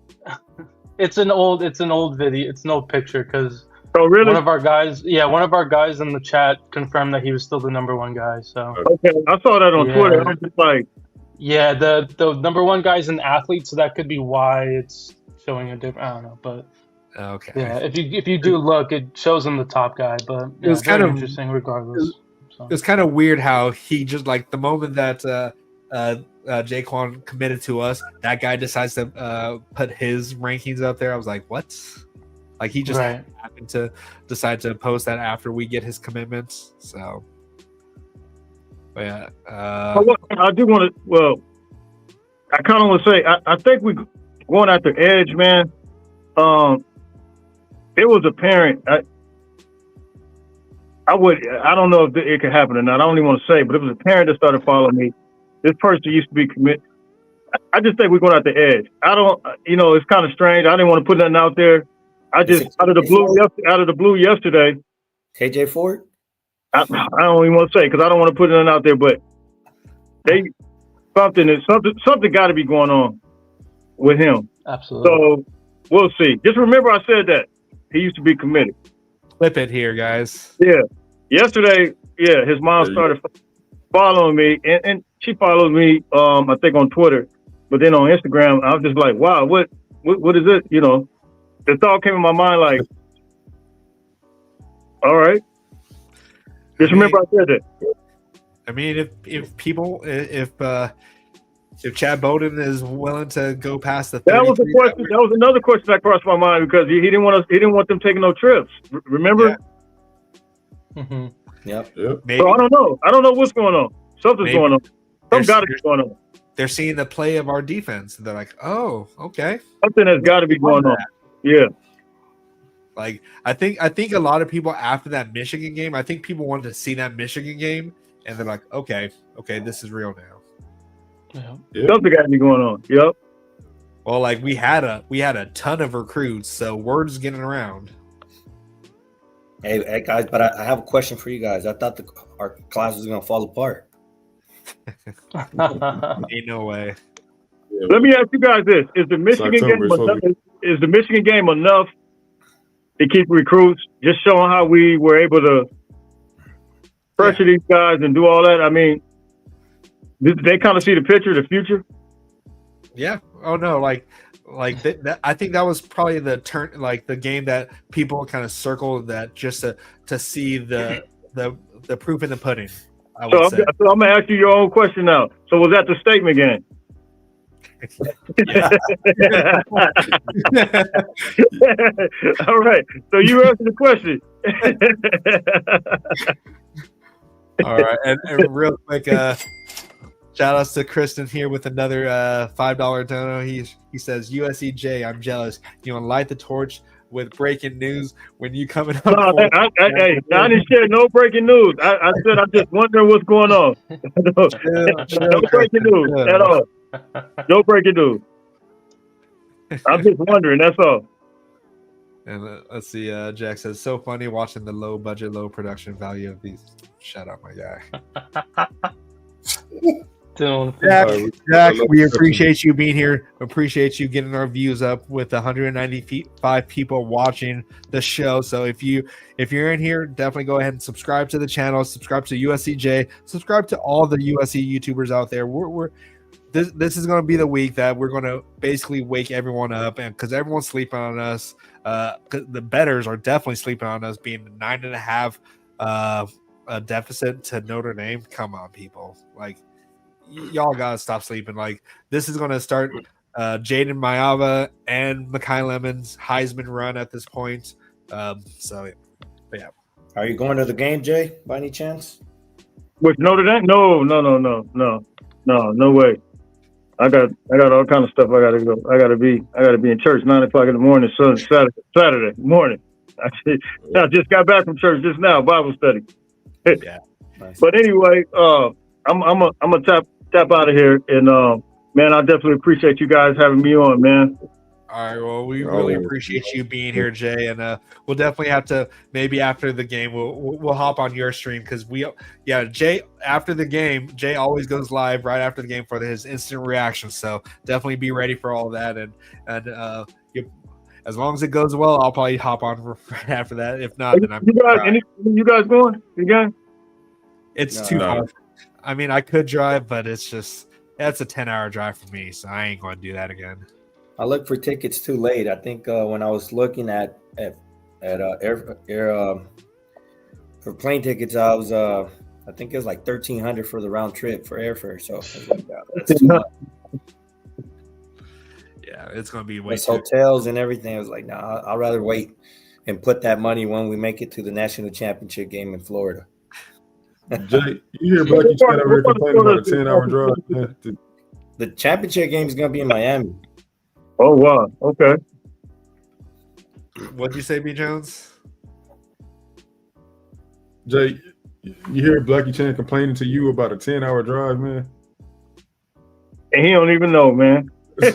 It's an old video. It's no picture because really? one of our guys in the chat confirmed that he was still the number 1 guy. So okay, I saw that on Twitter. I was just like, yeah, the number 1 guy's an athlete, so that could be why it's showing a different. I don't know, but okay. Yeah, if you do look, it shows him the top guy, but yeah, it was kind of interesting regardless. It's kind of weird how he just like the moment that Jaquan committed to us, that guy decides to put his rankings up there. I was like, what? Like he just happened to decide to post that after we get his commitments. So, but yeah. I do want to. Well, I kind of want to say I think we going after edge, man. It was apparent. I don't know if it could happen or not. I don't even want to say, but it was a parent that started following me. This person used to be commit. I just think we're going out the edge. I don't, it's kind of strange. I didn't want to put nothing out there. I just out of the blue yesterday. KJ Ford. I don't even want to say because I don't want to put nothing out there, but something got to be going on with him. Absolutely. So we'll see. Just remember, I said that he used to be committed. Flip it here, guys. Yeah. Yesterday, his mom started following me, and she followed me, I think on Twitter, but then on Instagram, I was just like, wow, what is it? The thought came in my mind like, all right. Just remember I said that. I mean, if Chad Bowden is willing to go past the 33, that was a question. That was another question that crossed my mind because he didn't want them taking no trips. Remember? Yeah. Mm-hmm. Yep. Maybe, so I don't know. I don't know what's going on. Something's going on. Something got to be going on. They're seeing the play of our defense. And they're like, oh, okay. Something has got to be going on. Yeah. Like I think a lot of people after that Michigan game, I think people wanted to see that Michigan game, and they're like, okay, this is real now. Yeah. Something got to be going on. Yep. Well, like we had a ton of recruits, so word's getting around. Hey guys, but I have a question for you guys. I thought our class was gonna fall apart. Ain't no way. Yeah, Let me ask you guys this: Is the Michigan game enough to keep recruits? Just showing how we were able to pressure these guys and do all that. I mean, they kind of see the picture, the future. Yeah. Oh no, I think that was probably the turn, like the game that people kind of circled that just to see the proof in the pudding. I would say. So I'm gonna ask you your own question now. So was that the statement game? All right. So you answered the question. All right, and real quick, shout outs to Christen here with another $5 dono. He says, USCJ, I'm jealous. You want to light the torch with breaking news when you coming up? No, I didn't share no breaking news. I said I'm just wondering what's going on. No breaking news at all. No breaking news. I'm just wondering. That's all. And let's see. Jack says, so funny watching the low budget, low production value of these. Shout out, my guy. Jack, we appreciate you being here. Appreciate you getting our views up with 195 people watching the show. So if you're in here, definitely go ahead and subscribe to the channel. Subscribe to USCJ. Subscribe to all the USC YouTubers out there. This is going to be the week that we're going to basically wake everyone up, and because everyone's sleeping on us, the bettors are definitely sleeping on us being 9.5 deficit to Notre Dame. Come on, people! Like, y'all gotta stop sleeping. Like, this is going to start Jaden Mayava and Makai Lemon's Heisman run at this point. So yeah. Are you going to the game, Jay? By any chance? With Notre Dame? No way. I got all kind of stuff I gotta go. I gotta be in church 9 o'clock in the morning, Saturday morning. I just got back from church just now, Bible study. Yeah. Nice. But anyway, I'm gonna tap out of here, and man, I definitely appreciate you guys having me on, man. All right, well, we really appreciate you being here, Jay, and we'll definitely have to, maybe after the game, we'll hop on your stream, because Jay, after the game, Jay always goes live right after the game for his instant reaction, so definitely be ready for all that, and as long as it goes well, I'll probably hop on right after that. If not, then you guys going again? It's too far. I mean, I could drive, but that's a 10-hour drive for me, so I ain't going to do that again. I looked for tickets too late. I think when I was looking at air for plane tickets, I think it was like $1,300 for the round trip for airfare. So that's too much. Yeah, it's gonna be way too. Hotels and everything. I was like, nah, I'd rather wait and put that money when we make it to the national championship game in Florida. Jay, you hear Blackiechainz over here complaining about a 10-hour drive? The championship game is gonna be in Miami. Oh, wow. Okay. What'd you say, B. Jones? Jay, you hear Blackiechainz complaining to you about a 10-hour drive, man? And he don't even know, man. Hey,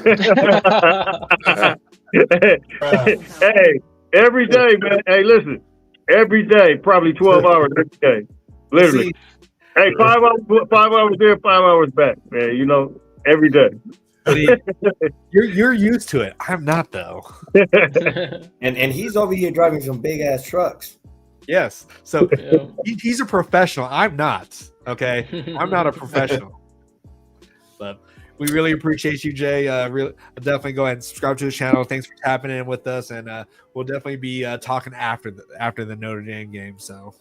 every day, man. Hey, listen. Every day, probably 12 hours every day. Literally. Hey, 5 hours there, 5 hours back, man. You know, every day. You're used to it. I'm not, though. and he's over here driving some big ass trucks. Yes. So he's a professional. I'm not. Okay. I'm not a professional. But we really appreciate you, Jay. Definitely go ahead and subscribe to the channel. Thanks for tapping in with us, and we'll definitely be talking after the Notre Dame game. So,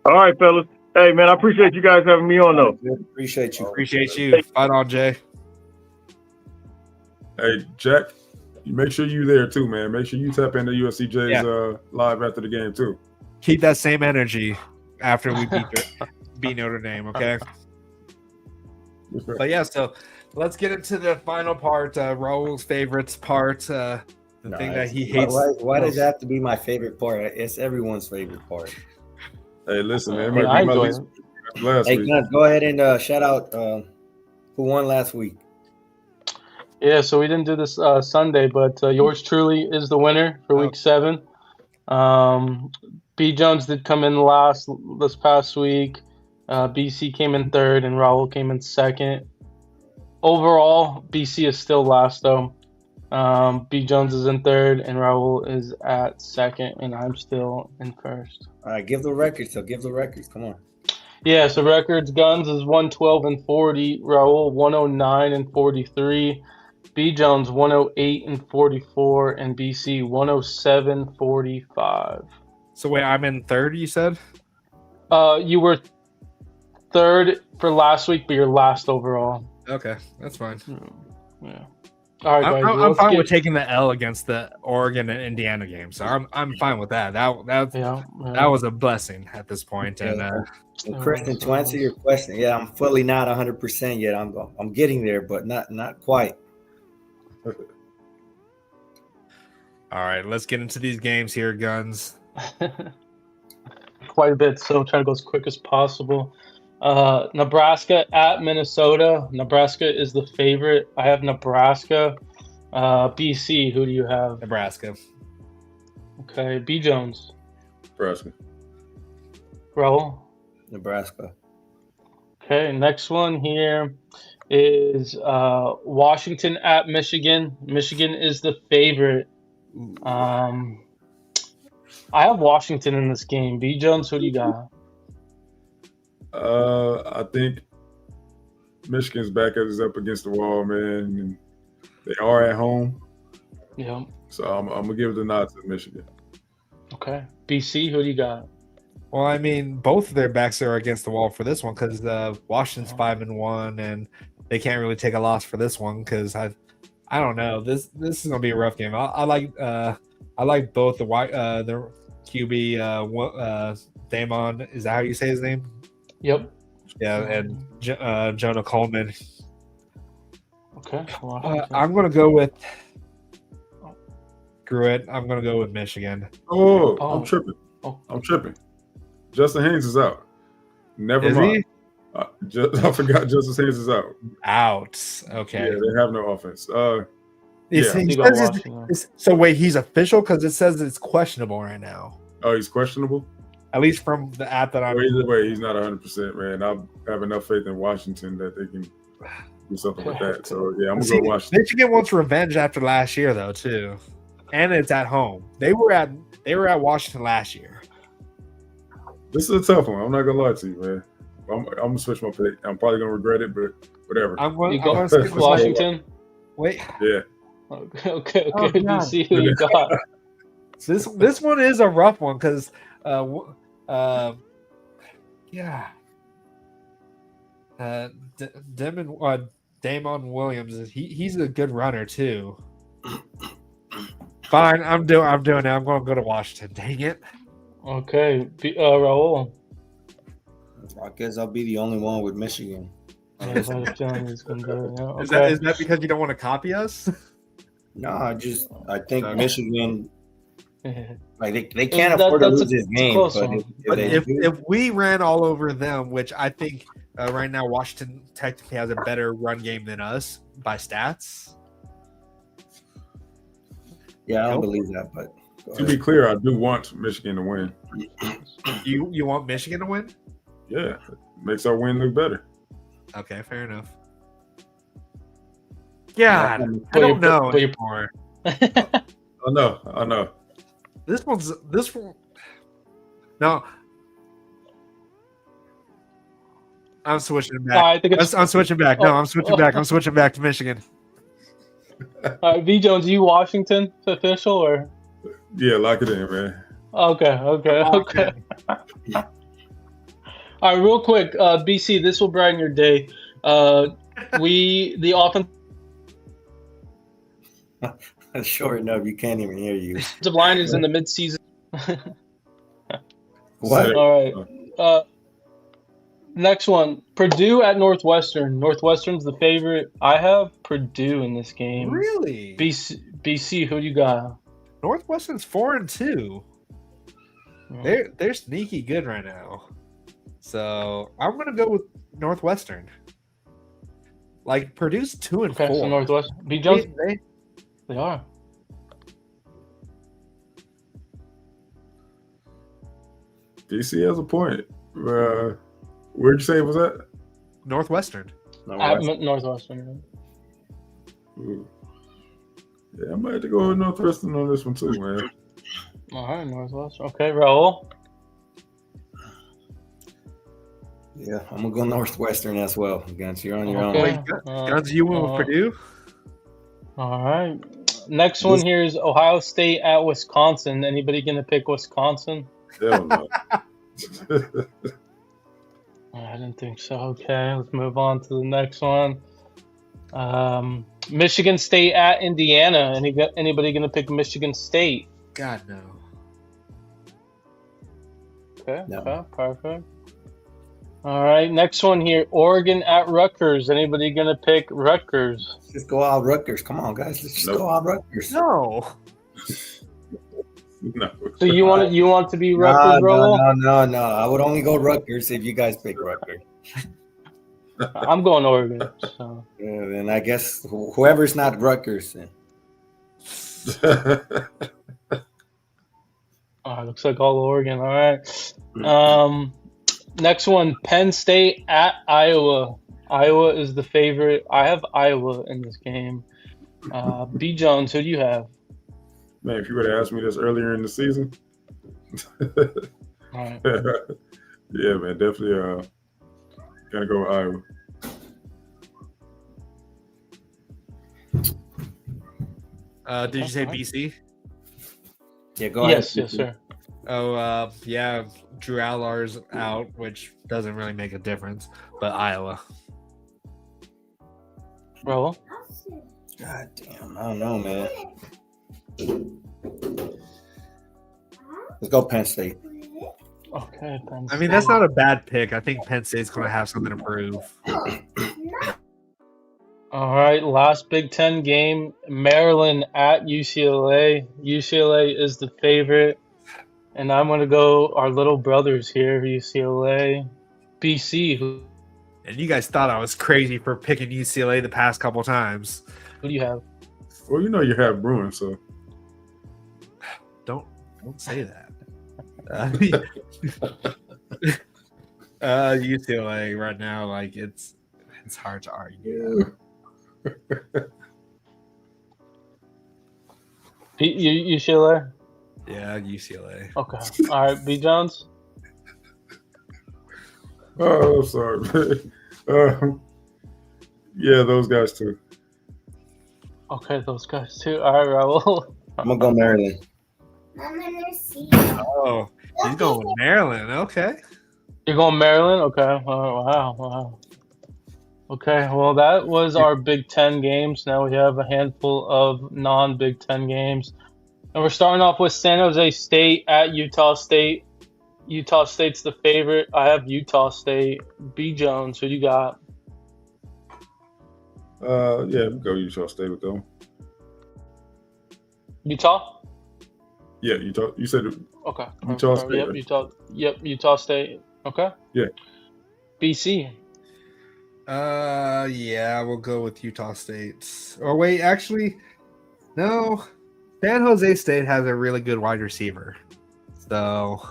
all right, fellas. Hey, man, I appreciate you guys having me on, though. Appreciate you. Appreciate you. Fight on, Jay. Hey, Jack, you make sure you there too, man. Make sure you tap into USCJ's live after the game too. Keep that same energy after we beat Notre Dame, okay? But yeah, so let's get into the final part, Raul's favorites part, thing that he hates. Why does that have to be my favorite part? It's everyone's favorite part. Hey, listen, man. It might be my least last week. Go ahead and shout out who won last week. Yeah, so we didn't do this Sunday, but yours truly is the winner for week 7. B. Jones did come in last this past week. BC came in 3rd, and Raul came in 2nd. Overall, BC is still last, though. B. Jones is in 3rd, and Raul is at 2nd, and I'm still in 1st. All right, give the records. Come on. Yeah, so records, Guns is 112-40, Raul 109-43, B Jones 108-44, and BC 107-45. So wait, I'm in third, you said? You were third for last week, but you're last overall. Okay, that's fine. Yeah. All right, guys. I'm fine with taking the L against the Oregon and Indiana game, so I'm fine with that. That was a blessing at this point. And Christen, to answer your question, yeah, I'm fully not 100% yet. I'm getting there, but not quite. All right, let's get into these games here, Guns. Quite a bit, so try to go as quick as possible. Nebraska at Minnesota. Nebraska is the favorite. I have Nebraska. BC, who do you have? Nebraska. Okay, B Jones. Preston. Raul. Nebraska. Okay, next one here is Washington at Michigan. Michigan is the favorite. I have Washington in this game. B Jones, who do you got? I think Michigan's back is up against the wall, man. And they are at home. Yeah. So I'm gonna give the nod to Michigan. Okay. BC, who do you got? Well, I mean, both of their backs are against the wall for this one because Washington's 5-1, and they can't really take a loss for this one because I don't know. This is gonna be a rough game. I like both the QB Damon. Is that how you say his name? Yep. Yeah, and Jonah Coleman. Okay. I'm gonna go with. Screw it. I'm gonna go with Michigan. Oh. I'm tripping. I'm tripping. Justin Haynes is out. Never mind. I forgot Justin Haynes is out. Out. Okay. Yeah, they have no offense. So wait, he's official because it says it's questionable right now. Oh, he's questionable? At least from the app that I'm. Well, either way, he's not 100%, man. I have enough faith in Washington that they can do something with that. So yeah, I'm gonna go Washington. Michigan wants revenge after last year, though, too, and it's at home. They were at Washington last year. This is a tough one. I'm not gonna lie to you, man. I'm gonna switch my pick. I'm probably gonna regret it, but whatever. I'm going to skip Washington. Wait. Yeah. Okay. BC, who you got? This one is a rough one because. Damon Williams, he's a good runner too. Fine, I'm doing it. I'm going to go to Washington. Dang it. Okay, Raul. I guess I'll be the only one with Michigan. Is that because you don't want to copy us? No, I think Michigan. Like they can't afford to lose this game. But if we ran all over them, which I think right now Washington technically has a better run game than us by stats. Yeah, I don't believe that. But to be clear, I do want Michigan to win. You want Michigan to win? Yeah, it makes our win look better. Okay, fair enough. Yeah, I don't know anymore. I know. This one. No, I'm switching back. I'm switching back. No, I'm switching back. I'm switching back to Michigan. V Jones, you Washington official or? Yeah, lock it in, man. Okay. All right, real quick, BC, this will brighten your day. The offense. Sure enough, you can't even hear you. The line is in the midseason. What? All right. Next one, Purdue at Northwestern. Northwestern's the favorite. I have Purdue in this game. Really? BC, who do you got? Northwestern's 4-2. They're sneaky good right now. So I'm gonna go with Northwestern. Like Purdue's 2-4. Okay, so Northwestern. B Jones. They are. DC has a point. Where'd you say it was at? Northwestern. Northwestern. Ooh. Yeah, I might have to go with Northwestern on this one too, man. All right, Northwestern. Okay, Raul. Yeah, I'm gonna go Northwestern as well. Against you're on your own. Okay. Wait, Guns, you went with Purdue? All right. Next one here is Ohio State at Wisconsin. Anybody gonna pick Wisconsin? Hell no. I didn't think so. Okay, let's move on to the next one. Michigan State at Indiana. Anybody gonna pick Michigan State? God, no. Okay, No. okay, perfect. All right, next one here. Oregon at Rutgers. Anybody gonna pick Rutgers? Just go out Rutgers. Come on, guys. Let's just Nope. go out Rutgers. No. No. So you want to be Rutgers, Raul? No. I would only go Rutgers if you guys pick Rutgers. I'm going Oregon. So. Yeah, then I guess whoever's not Rutgers. Then. Looks like all Oregon. All right. Next one, Penn State at Iowa. Iowa is the favorite. I have Iowa in this game. B. Jones, who do you have? Man, if you would have asked me this earlier in the season, All right. yeah, man, definitely gotta go with Iowa. Did you say BC? Yeah, go ahead. Yes, sir. Oh, yeah. Drew Allar's out, which doesn't really make a difference. But Iowa. Raul? God damn, I don't know, man. Let's go Penn State. Okay, Penn I mean, that's not a bad pick. I think Penn State's going to have something to prove. All right, last Big Ten game, Maryland at UCLA. UCLA is the favorite, and I'm going to go our little brothers here, UCLA. BC, And you guys thought I was crazy for picking UCLA the past couple times. who do you have? Well, you know you have Bruin, so Don't say that. UCLA right now, like it's hard to argue. UCLA? Yeah, UCLA. Okay. All right, B. Jones? oh, I'm sorry. Yeah, those guys too. Okay, those guys too. All right, Raul. I'm gonna go Maryland. Oh, he's going with Maryland. Okay. You're going Maryland? Okay. Wow. Okay, well, that was our Big Ten games. Now we have a handful of non-Big Ten games. And we're starting off with San Jose State at Utah State. Utah State's the favorite. I have Utah State. B. Jones, who you got? Yeah, go Utah State with them. Utah? Yeah, Utah. You said Okay. Utah State, Yep, right? Utah State. Okay. Yeah. BC. Yeah, we'll go with Utah State. Or wait, actually, no. San Jose State has a really good wide receiver. So,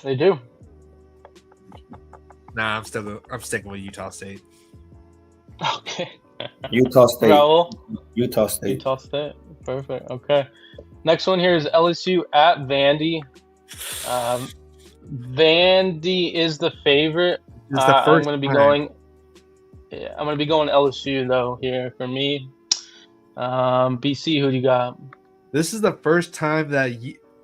They do. nah, I'm sticking with Utah State. Okay. Utah State. Raul? Utah State. Utah State. Perfect. Okay. Next one here is LSU at Vandy. Vandy is the favorite. It's the I'm first going to be time. going. Yeah, I'm going to be going LSU though here for me. BC, who do you got? This is the first time that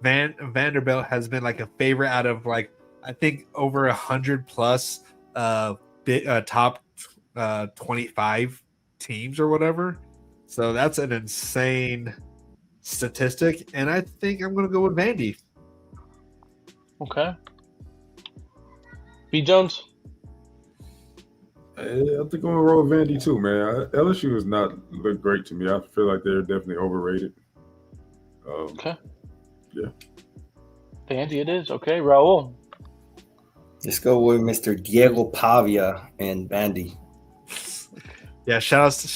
Vanderbilt has been like a favorite out of like I think over 100 plus top 25 teams or whatever. So that's an insane statistic, and I think I'm going to go with Vandy. Okay. B. Jones. I think I'm gonna roll with Vandy too, man. LSU has not looked great to me. I feel like they're definitely overrated. Okay. Yeah. Vandy it is. Okay, Raul. Let's go with Mr. Diego Pavia and Vandy. Yeah, shout outs to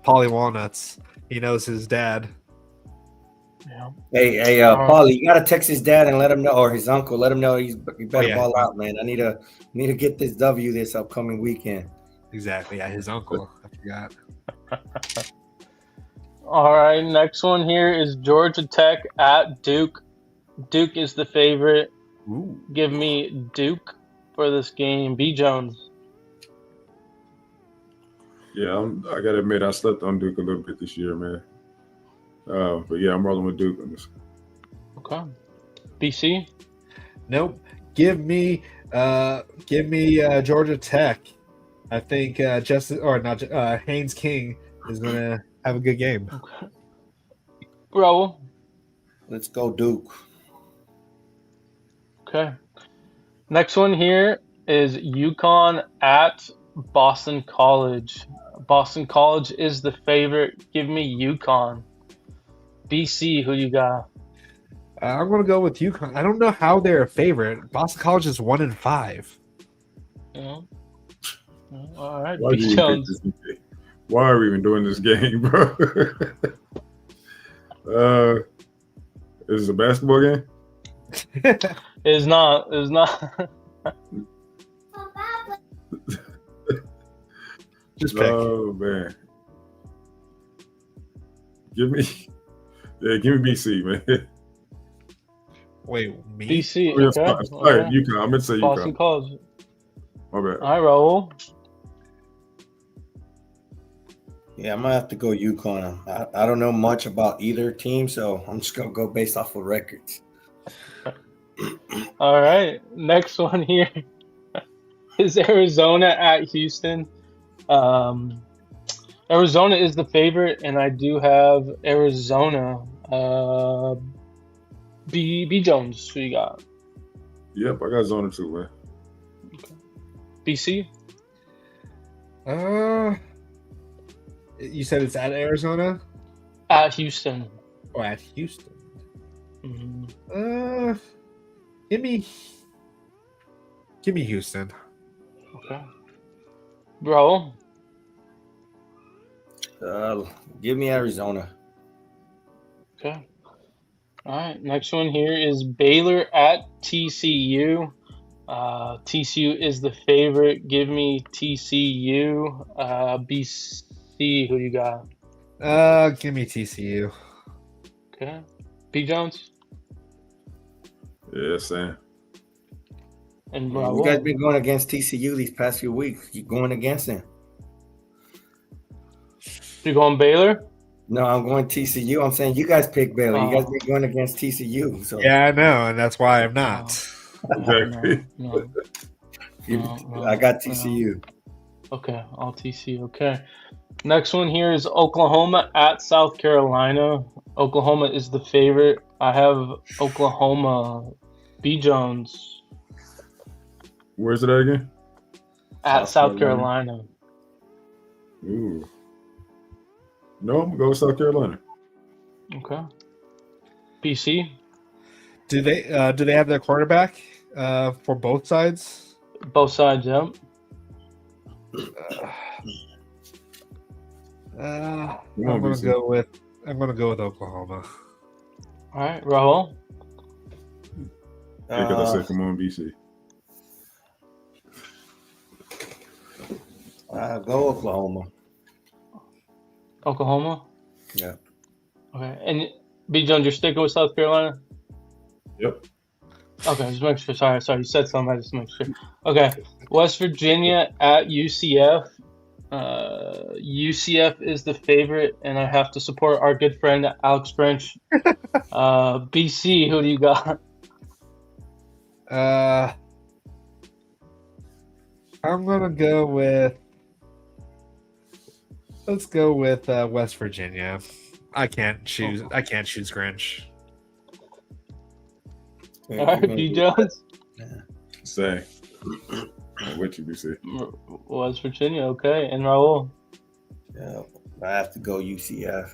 Paulie Walnuts. He knows his dad. Yeah. Hey, Paulie, you gotta text his dad and let him know, or his uncle, let him know he better ball out, man. I need to get this W this upcoming weekend. Exactly. Yeah, his uncle. I forgot. All right, next one here is Georgia Tech at Duke. Duke is the favorite. Ooh. Give me Duke. for this game. B. Jones. Yeah, I gotta admit I slept on Duke a little bit this year, man. But yeah, I'm rolling with Duke on this. Okay. BC. Nope. Give me Georgia Tech. I think Haynes King is gonna have a good game. Okay. Raul. Let's go Duke. Okay. Next one here is UConn at Boston College. Boston College is the favorite. Give me UConn. BC, who you got? I'm gonna go with UConn. I don't know how they're a favorite. Boston College is 1-5. Yeah. All right. Why B. Jones. Why are we even doing this game, bro? Is this a basketball game? It's not. It's not. Just pick. Oh man. Give me BC, man. Wait, me? BC. Oh, yeah, Okay. sorry, UConn. I meant to say Boston UConn. College. My bad. All right, Raul. Yeah, I'm gonna have to go UConn. I don't know much about either team, so I'm just gonna go based off of records. All right. Next one here is Arizona at Houston. Arizona is the favorite, and I do have Arizona. B. Jones, who you got? Yep, I got Zona too, man. BC? You said it's at Arizona? At Houston. Oh, at Houston. Mhm. Give me Houston. Okay. Bro? Give me Arizona. Okay. All right. Next one here is Baylor at TCU. TCU is the favorite. Give me TCU. BC, who you got? Give me TCU. Okay. B. Jones? Yeah, Sam. And You guys been going against TCU these past few weeks. You going against them? You going Baylor? No, I'm going TCU. I'm saying you guys pick Baylor. You guys been going against TCU. So Yeah, I know, and that's why I'm not. Exactly. No. I got TCU. Okay, all TCU. Okay. Next one here is Oklahoma at South Carolina. Oklahoma is the favorite. I have Oklahoma. B. Jones Where's it at again? at South Carolina. Ooh. No, I'm gonna go with South Carolina. Okay. BC? Do they have their quarterback for both sides? Both sides, yep. I'm gonna go with Oklahoma. All right, Rahul. Because I said, come on, BC. Go Oklahoma. Oklahoma? Yeah. Okay. And B. Jones, you're sticking with South Carolina? Yep. Okay, just make sure. Sorry. You said something. I just make sure. Okay. West Virginia at UCF. UCF is the favorite, and I have to support our good friend Alex French. BC, who do you got? I'm gonna go with. Let's go with West Virginia. I can't choose Grinch. All right, B. Jones. Say. What you BC? West Virginia, okay, and Raul. Yeah, I have to go UCF.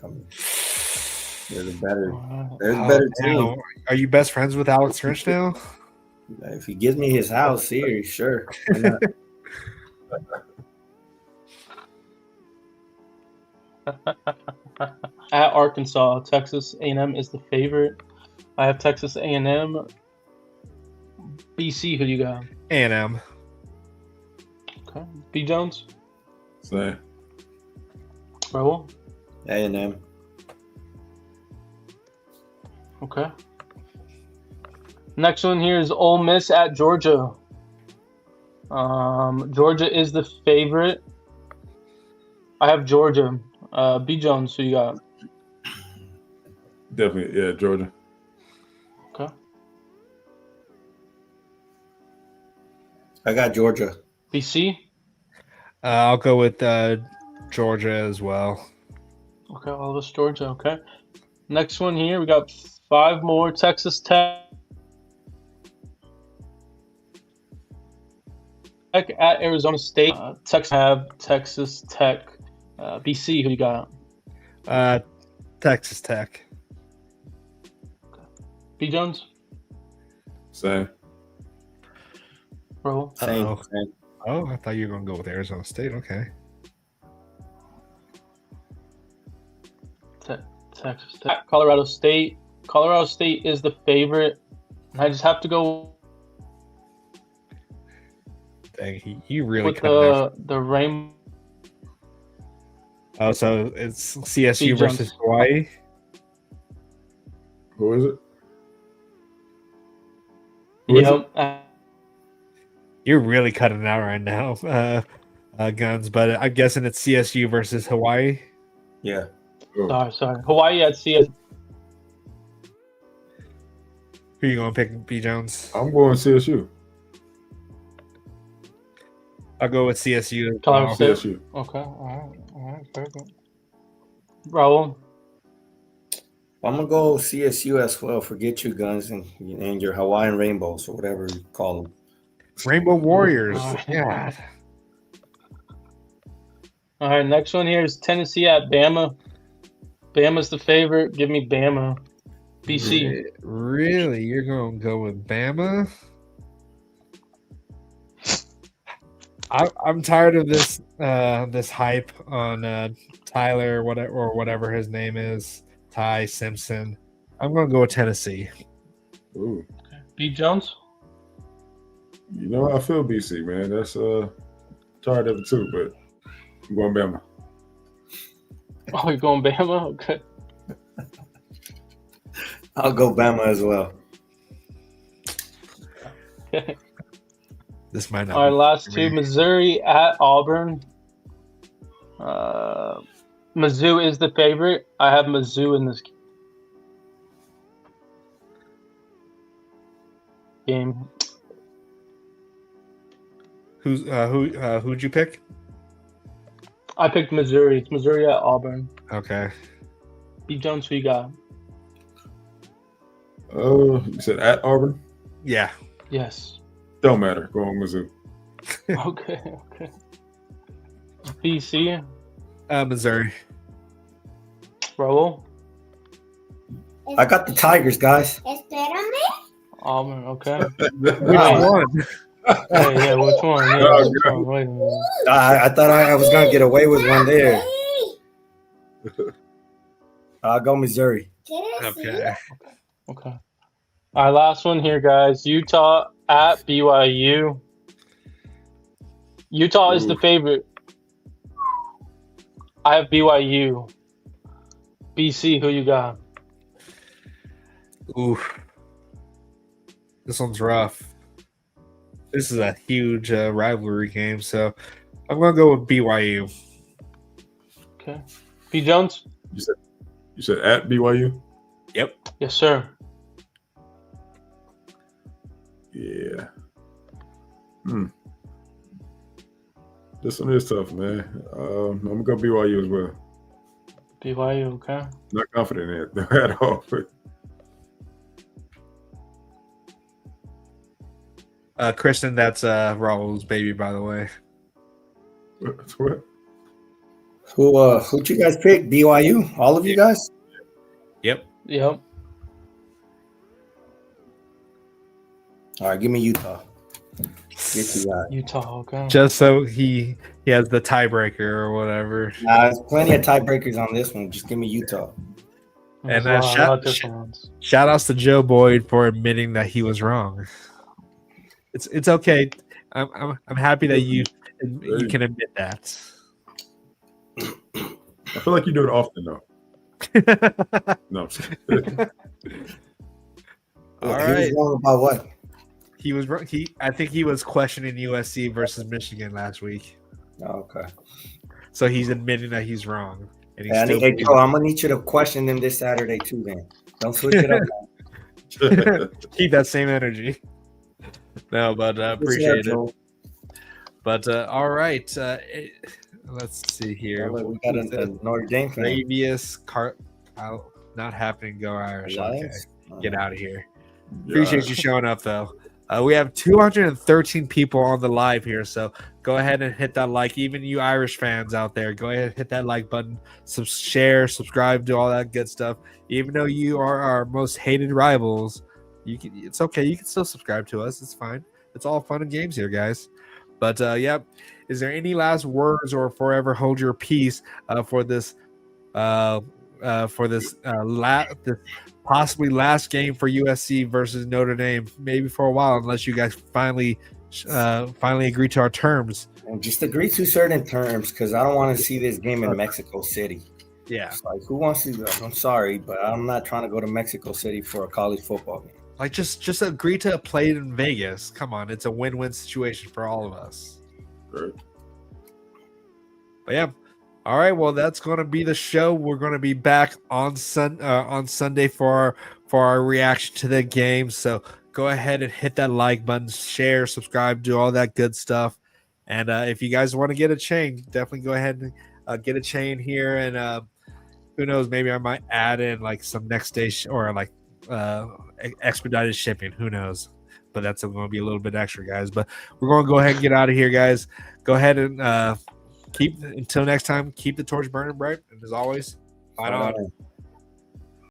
They're the better. All They're the better team. Now, are you best friends with Alex Grinch now? If he gives me his house here, sure. Why not? At Arkansas, Texas A&M is the favorite. I have Texas A&M. BC, who do you got? A&M. Okay. B. Jones. Say. Raul. A&M. Okay. Next one here is Ole Miss at Georgia. Georgia is the favorite. I have Georgia. B. Jones, who you got? Definitely, yeah, Georgia. Okay. I got Georgia. BC? I'll go with Georgia as well. Okay, all of us Georgia. Okay. Next one here, we got 5 more. Texas Tech at Arizona State. Texas Tech. BC, who you got? Texas Tech. B. Jones? Same. Bro. Same. Uh-oh. Same. Oh, I thought you were going to go with Arizona State. Okay. Texas Tech. Colorado State. Colorado State is the favorite. I just have to go Dang, you really with cut it out. the rain. Oh, so it's CSU Steve versus Jones. Hawaii. Who is it? Who is it? Yep. You're really cutting it out right now, Guns. But I'm guessing it's CSU versus Hawaii. Yeah. Oh, Sorry. Hawaii at CS. Who you going to pick, B. Jones? I'm going CSU. I'll go with CSU. as Colorado well. State. CSU. Okay. All right. Perfect. Raul. I'm gonna go CSU as well. Forget you guns and your Hawaiian rainbows or whatever you call them. Rainbow Warriors. All right. Yeah. All right. Next one here is Tennessee at Bama. Bama's the favorite. Give me Bama. BC. Really? You're going to go with Bama? I'm tired of this this hype on Tyler whatever his name is, Ty Simpson. I'm going to go with Tennessee. Ooh. B. Jones. You know how I feel, BC, man. That's tired of it too, but I'm going Bama. Oh, you're going Bama? Okay. I'll go Bama as well. This might not. All right, be last for two. me. Missouri at Auburn. Mizzou is the favorite. I have Mizzou in this game. Who'd you pick? I picked Missouri. It's Missouri at Auburn. Okay. B. Jones, who you got? You said at Auburn? Yeah. Yes. Don't matter. Go on Mizzou. Okay. BC. Missouri. Raul. I got the Tigers, guys. Auburn. Okay. Which one? Yeah. Which one? Yeah. Which one? Wait a minute. I thought I was gonna get away with one there. I'll go Missouri. Okay. Okay. All right, last one here, guys. Utah at BYU. Utah is the favorite. I have BYU. BC, who you got? Ooh. This one's rough. This is a huge rivalry game, so I'm gonna go with BYU. Okay. B. Jones? You said at BYU? Yep. Yes, sir. Yeah. This one is tough, man. I'm gonna go BYU as well. BYU, okay. Not confident in it at all. But Christen, that's Raul's baby, by the way. what? Who'd you guys pick? BYU? All of you guys? Yep. Yep. All right, give me Utah. Get you guys. Utah, okay. Just so he has the tiebreaker or whatever. There's plenty of tiebreakers on this one. Just give me Utah. And There's a lot of different ones. Shout outs to Joe Boyd for admitting that he was wrong. It's okay. I'm happy that you can admit that. I feel like you do it often though. No, I'm just kidding. All He was right. wrong about what? He was. I think he was questioning USC versus Michigan last week. Oh, okay. So he's admitting that he's wrong. And he's Hey, Joe, I'm gonna need you to question them this Saturday too, man. Don't switch it up. Keep that same energy. No, but appreciate it. But all right, let's see here. We got a Notre Dame fan. Previous not happening. Go Irish. Okay, get out of here. Yeah. Appreciate you showing up though. We have 213 people on the live here, so go ahead and hit that like. Even you Irish fans out there, go ahead and hit that like button, share, subscribe, do all that good stuff. Even though you are our most hated rivals, it's okay. You can still subscribe to us. It's fine. It's all fun and games here, guys. But yep. Is there any last words or forever hold your peace for this possibly last game for USC versus Notre Dame, maybe for a while, unless you guys finally agree to our terms. And just agree to certain terms, because I don't want to see this game in Mexico City. Yeah, it's like, who wants to? I'm sorry, but I'm not trying to go to Mexico City for a college football game. Like, just agree to play it in Vegas. Come on, it's a win-win situation for all of us. Right. But yeah. All right, well, that's going to be the show. We're going to be back on Sunday for our reaction to the game. So go ahead and hit that like button, share, subscribe, do all that good stuff. And if you guys want to get a chain, definitely go ahead and get a chain here. And who knows, maybe I might add in like some next day or like expedited shipping. Who knows? But that's going to be a little bit extra, guys. But we're going to go ahead and get out of here, guys. Go ahead and until next time, keep the torch burning bright. And as always, fight on.